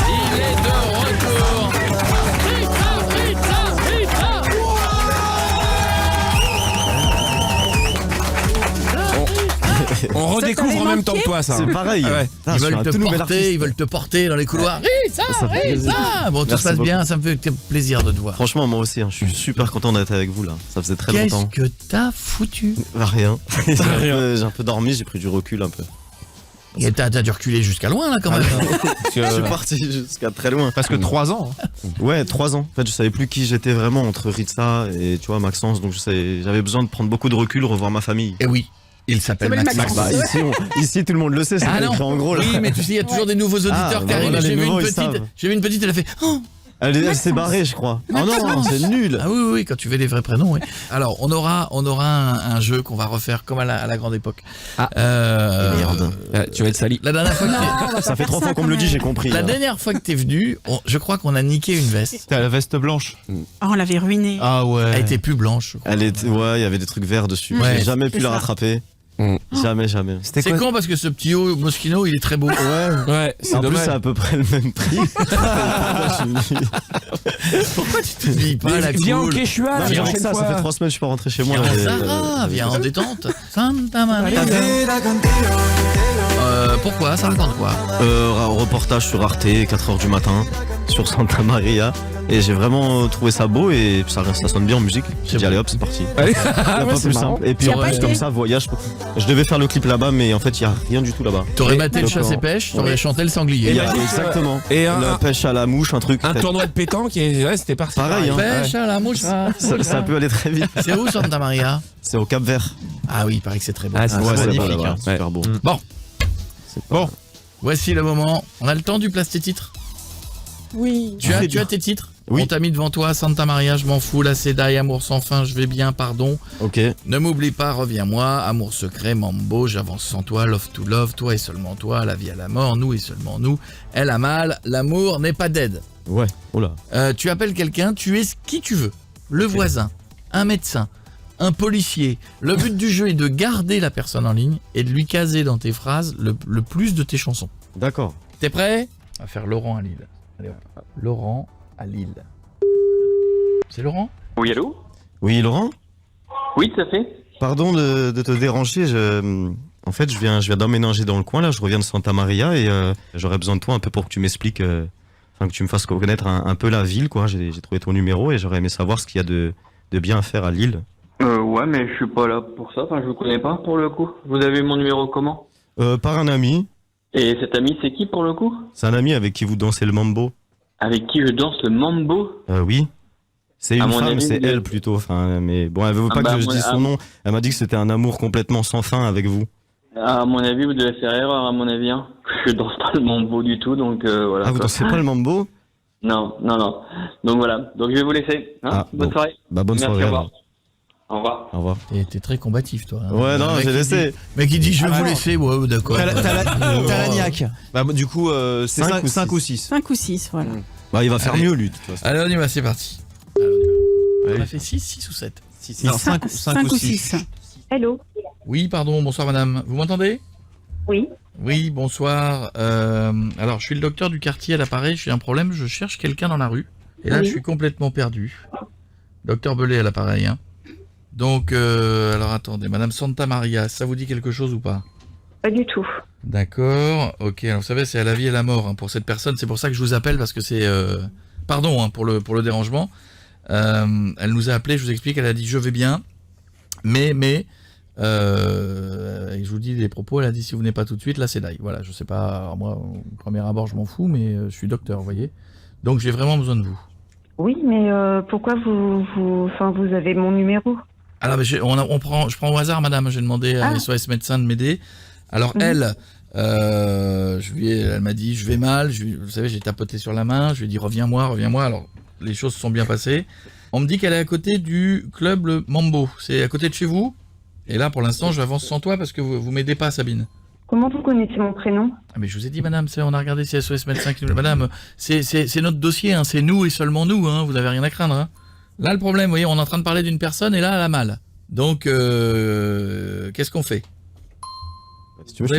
Il est de retour. On redécouvre en même temps que toi, ça. C'est pareil. Ah ouais. Ah, Ils je suis veulent un te tout nouvel porter, artiste. ils veulent te porter dans les couloirs. Ça fait plaisir. Bon, tout se Merci passe beaucoup. bien, ça me fait plaisir de te voir. Franchement, moi aussi, hein, je suis super content d'être avec vous là. Ça faisait très Qu'est-ce longtemps. que t'as foutu? Rien. J'ai un peu dormi, j'ai pris du recul un peu. Et t'as dû reculer jusqu'à loin là quand même. Je suis parti jusqu'à très loin. Parce que 3 ans. Ouais, 3 ans. En fait, je savais plus qui j'étais vraiment entre Ritza et tu vois Maxence, donc j'avais besoin de prendre beaucoup de recul, revoir ma famille. Et oui, il s'appelle Maxence. Bah, ici, tout le monde le sait, c'est Ah non. écrit en gros là. Oui, mais tu sais, il y a toujours des nouveaux auditeurs Ah, qui bah arrivent. voilà, les J'ai vu nouveaux, une ils savent. petite, elle a fait. Oh, Elle s'est barrée, je crois. Oh non, Maxence. c'est nul. Ah oui, quand tu fais les vrais prénoms, oui. Alors, on aura un jeu qu'on va refaire comme à la grande époque. Merde. Tu vas être sali. La dernière fois que Ça fait 3 fois qu'on me le dit, j'ai compris. La hein. dernière fois que t'es venu, je crois qu'on a niqué une veste. C'était la veste blanche. Oh, on l'avait ruiné. Ah ouais. Elle était plus blanche, je crois. Elle était, ouais, il y avait des trucs verts dessus. Ouais. J'ai jamais pu C'est la ça. rattraper. Jamais. C'est con parce que ce petit haut Moschino, il est très beau. Ouais, c'est En plus, dommage. c'est à peu près le même prix. Pourquoi tu te dis pas la Viens en cool? Quechua, la Viens prochaine ça fois. fait 3 semaines que je suis pas rentré chez moi. Viens en et, Zara, viens en détente. Santa Maria. Pourquoi? Ça raconte quoi? Reportage sur Arte, 4h du matin, sur Santa Maria. Et j'ai vraiment trouvé ça beau et ça sonne bien en musique. J'ai dit allez hop, c'est parti. Allez. Y a pas plus simple. Et puis Tu as en pas plus été comme ça, voyage. Je devais faire le clip là-bas, mais en fait, il y a rien du tout là-bas. T'aurais maté le Donc, chasse et pêche, t'aurais ouais. chanté le sanglier. Il y a- m'a dit que- exactement. Et La pêche à la mouche, un truc. Un tournoi de pétanque et ouais, c'était parti. Pareil, hein. Pêche à la mouche. Ça peut aller très vite. C'est où Santa Maria? C'est au Cap Vert. Ah oui, il paraît que c'est très beau. Ah, c'est Ouais, c'est magnifique. là-bas, hein. super beau. Bon, Voici le moment. On a le temps du place tes titres. Oui. Tu as tes titres. Oui. On t'a mis devant toi Santa Maria, je m'en fous, La Cédaille, Amour sans fin, je vais bien, pardon. Ok. Ne m'oublie pas, reviens-moi, Amour secret, Mambo, j'avance sans toi, Love to love, toi et seulement toi, La vie à la mort, nous et seulement nous, Elle a mal, l'amour n'est pas dead. Ouais, oula. Tu appelles quelqu'un, tu es qui tu veux. Le voisin, un médecin, un policier. Le but du jeu est de garder la personne en ligne et de lui caser dans tes phrases le plus de tes chansons. D'accord. T'es prêt? On va faire Laurent à Lille. Allez, hop. Laurent à Lille. C'est Laurent? Oui, allô? Oui, Laurent? Oui, tout à fait. Pardon de te déranger, en fait, je viens d'emménager dans le coin, là, je reviens de Santa Maria et j'aurais besoin de toi un peu pour que tu m'expliques, que tu me fasses connaître un peu la ville, quoi. J'ai trouvé ton numéro et j'aurais aimé savoir ce qu'il y a de bien à faire à Lille. Ouais, mais je suis pas là pour ça, enfin, je vous connais pas pour le coup. Vous avez eu mon numéro comment? Par un ami. Et cet ami, c'est qui pour le coup? C'est un ami avec qui vous dansez le mambo. Avec qui je danse le mambo? Oui. C'est une femme, avis, c'est elle plutôt. Enfin, mais bon, elle veut pas que je dise son nom. Elle m'a dit que c'était un amour complètement sans fin avec vous. À mon avis, vous devez faire erreur, à mon avis. Hein. Je danse pas le mambo du tout, donc voilà. Ah, vous dansez pas le mambo? Non. Donc voilà. Donc je vais vous laisser. Hein. Bonne soirée. Bah bonne soirée. Au revoir. Au revoir. Au revoir. T'es très combatif, toi. Hein. Ouais, non, j'ai laissé. Mais qui dit je vais vous laisser, ouais, d'accord. T'as la niaque. Bah, du coup, c'est 5 ou 6. 5 ou 6, voilà. Bah, il va faire mieux, lui, de toute façon. Allez, on y va, c'est parti. On a fait 6 ou 7? 5 ou 6. Hello. Oui, pardon, bonsoir madame. Vous m'entendez? Oui. Oui, bonsoir. Alors, je suis le docteur du quartier à l'appareil, j'ai un problème, je cherche quelqu'un dans la rue. Et là, Oui. je suis complètement perdu. Docteur Belay à l'appareil, hein. Donc, alors attendez, madame Santa Maria, ça vous dit quelque chose ou pas? Pas du tout. D'accord, ok, alors vous savez, c'est à la vie et à la mort hein, pour cette personne, c'est pour ça que je vous appelle, parce que c'est... Pardon hein, pour le dérangement. Elle nous a appelé, je vous explique, elle a dit « je vais bien », mais et je vous dis les propos, elle a dit « si vous venez pas tout de suite, là c'est d'ail ». Voilà, je sais pas, alors moi, au premier abord, je m'en fous, mais je suis docteur, vous voyez. Donc j'ai vraiment besoin de vous. Oui, mais pourquoi vous avez mon numéro? Alors, je prends au hasard, madame, j'ai demandé à SOS médecin de m'aider. Alors elle m'a dit je vais mal, vous savez, j'ai tapoté sur la main, je lui ai dit reviens-moi. Alors les choses se sont bien passées. On me dit qu'elle est à côté du club le Mambo, c'est à côté de chez vous. Et là pour l'instant je avance sans toi parce que vous m'aidez pas, Sabine. Comment vous connaissez mon prénom? Ah mais je vous ai dit madame, on a regardé c'est SOS médecin qui nous... Madame, c'est notre dossier, hein, c'est nous et seulement nous, hein, vous avez rien à craindre. Hein. Là le problème, vous voyez, on est en train de parler d'une personne et là elle a mal. Donc qu'est-ce qu'on fait? Si tu veux, vous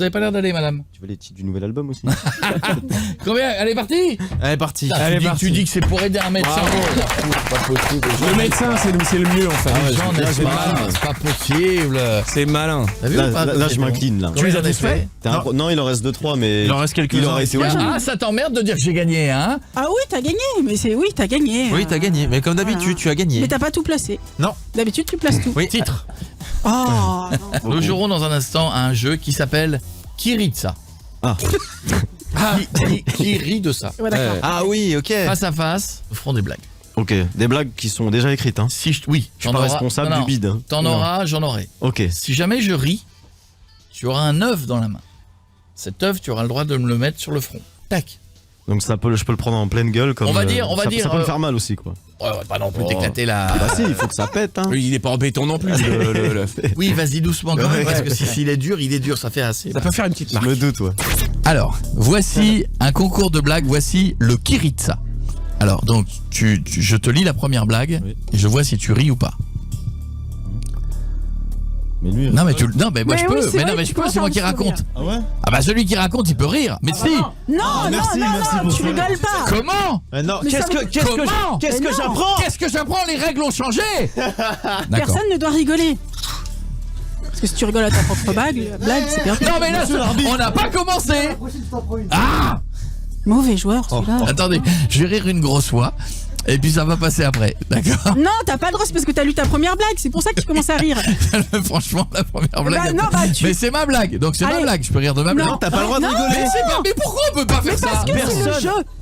avez pas l'air d'aller, madame. Tu veux les titres du nouvel album aussi? Combien? Elle est partie? Elle est partie. Tu dis que c'est pour aider un médecin. Pas possible. Le médecin, c'est le mieux en fait. C'est pas possible. C'est malin. Là, je m'incline. Là. Tu les as tous fait? Non, il en reste 2-3, mais. Il en reste quelques-uns. Il aurait été Ah, ça t'emmerde de dire que j'ai gagné, hein? Ah oui, t'as gagné, mais oui, t'as gagné. Oui, t'as gagné, mais comme d'habitude, tu as gagné. Mais t'as pas tout placé. Non. D'habitude, tu places tout. Oui. Titre. Oh. Nous jouerons dans un instant à un jeu qui s'appelle Kiritsa. Qui rit de ça. Ouais, d'accord. Ah oui, ok. Face à face, nous ferons des blagues. Ok, des blagues qui sont déjà écrites. Hein. Oui, je suis pas responsable du bide. Hein. T'en auras, j'en aurai. Ok. Si jamais je ris, tu auras un œuf dans la main. Cet œuf, tu auras le droit de me le mettre sur le front. Tac. Donc je peux le prendre en pleine gueule comme. On va dire. Ça peut me faire mal aussi, quoi. Ouais, pas non plus t'éclater la. Bah si, il faut que ça pète. Hein. Il est pas en béton non plus. Oui, vas-y doucement quand même, parce que s'il est dur, ça fait assez. Ça peut faire une petite marque. Je me doute, ouais. Alors, voici un concours de blagues, voici le Kiritsa. Alors, donc, je te lis la première blague, et je vois si tu ris ou pas. Mais lui, non, mais moi je oui, peux, c'est moi qui raconte. Ah ouais? Ah bah celui qui raconte, il peut rire. Mais si. Non, merci pour tu rigoles pas. Comment? Non, Mais qu'est-ce que j'apprends? Qu'est-ce que j'apprends? Les règles ont changé. Personne ne doit rigoler. Parce que si tu rigoles à ta propre blague, c'est perdu. Non mais là, on n'a pas commencé. Ah! Mauvais joueur, celui-là. Attendez, je vais rire une grosse fois. Et puis ça va passer après, d'accord? Non, t'as pas le droit, c'est parce que t'as lu ta première blague, c'est pour ça que tu commences à rire. Franchement, la première blague. Mais c'est ma blague, donc c'est ma blague, je peux rire de ma blague. Non, t'as pas le droit de rigoler. Mais pourquoi on peut pas faire ça?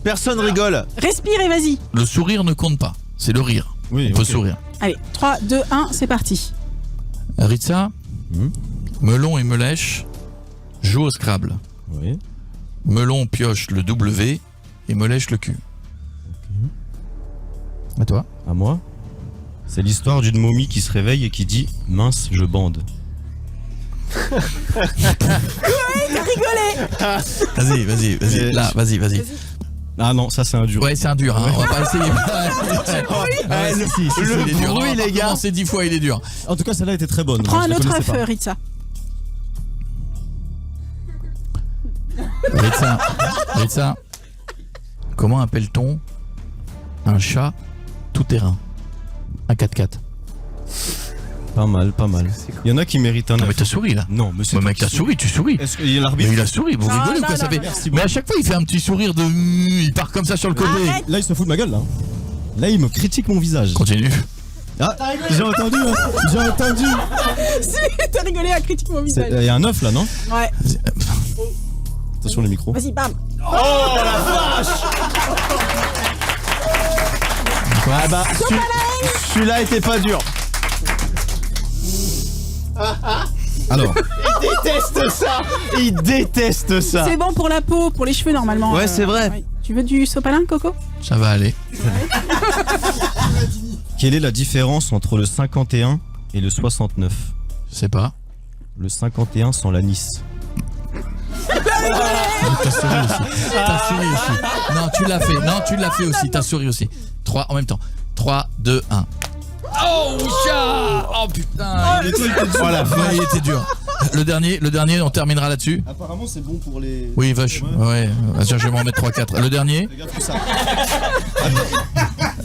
Personne rigole. Respire et vas-y. Le sourire ne compte pas, c'est le rire. Oui, on peut sourire. Allez, 3, 2, 1, c'est parti. Ritza, Melon et Melèche jouent au Scrabble. Oui. Melon pioche le W et me lèche le cul. À toi. À moi. C'est l'histoire d'une momie qui se réveille et qui dit « Mince, je bande ». T'as rigolé. Vas-y. Là, vas-y. Ah non, ça c'est un dur. Ouais, c'est un dur, hein. On va pas essayer. Le bruit, les gars. C'est 10 fois, il est dur. En tout cas, celle-là était très bonne. Prends Je un la autre connaissais œuf, pas. Ritza. Ritza, comment appelle-t-on un chat tout-terrain? Un 4x4. Pas mal. Il y en a qui méritent un Non, œuf. mais t'as souri là. Non, mais c'est. Mec, t'as souri, tu souris. Est-ce qu'il y a l'arbitre? Mais il a souri, vous rigolez ou quoi? Ça fait... Mais à chaque fois, il fait un petit sourire de. Il part comme ça sur le côté. Là, il se fout de ma gueule, là. Là, il me critique mon visage. Continue. Ah, j'ai entendu. Si, t'as rigolé à critiquer mon visage. Il y a un œuf là, non? Ouais. Attention les micros. Vas-y, bam. Oh la vache! Ah bah, celui-là était pas dur. Alors. Il déteste ça. C'est bon pour la peau, pour les cheveux normalement. Ouais, c'est vrai. Ouais. Tu veux du sopalin, Coco? Ça va aller. Quelle est la différence entre le 51 et le 69? Je sais pas. Le 51 sans l'anis. T'as souri aussi. Non, tu l'as fait aussi. T'as souri aussi. 3 en même temps. 3, 2, 1. Oh, chat! Oh putain! Il était dur. Le dernier, on terminera là-dessus. Apparemment, c'est bon pour les. Oui, vache. Ouais. Tiens, je vais m'en mettre 3-4. Le dernier.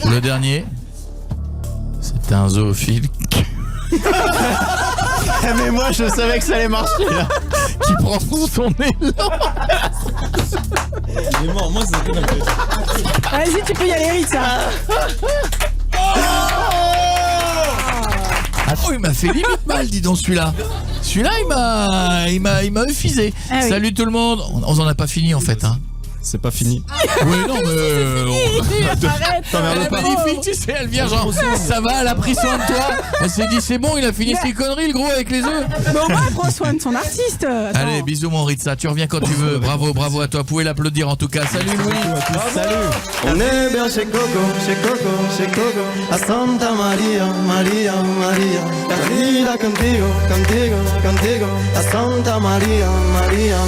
Le dernier. C'est un zoophile. Mais moi, je savais que ça allait marcher là. Qui prend son élan. Il est mort, moi, c'est pas la Vas-y, tu peux y aller, Ritza. Oh, il m'a fait limite mal, dis donc, celui-là. Celui-là, il m'a euphisé. Ah oui. Salut tout le monde. On en a pas fini en fait, hein. C'est pas fini. Oui, non, mais. Arrête. Elle est magnifique, tu sais, elle vient genre, ça va, elle a pris soin de toi. Elle s'est dit, c'est bon, il a fini ses conneries, le gros, avec les œufs. Mais au moins, elle prend soin de son artiste. Attends. Allez, bisous, mon Ritza, tu reviens quand tu veux. Bravo à toi. Vous pouvez l'applaudir en tout cas. Salut, Louis. Salut. On est bien chez Coco, à Santa Maria, Maria. Camila contigo, a Santa Maria, Maria.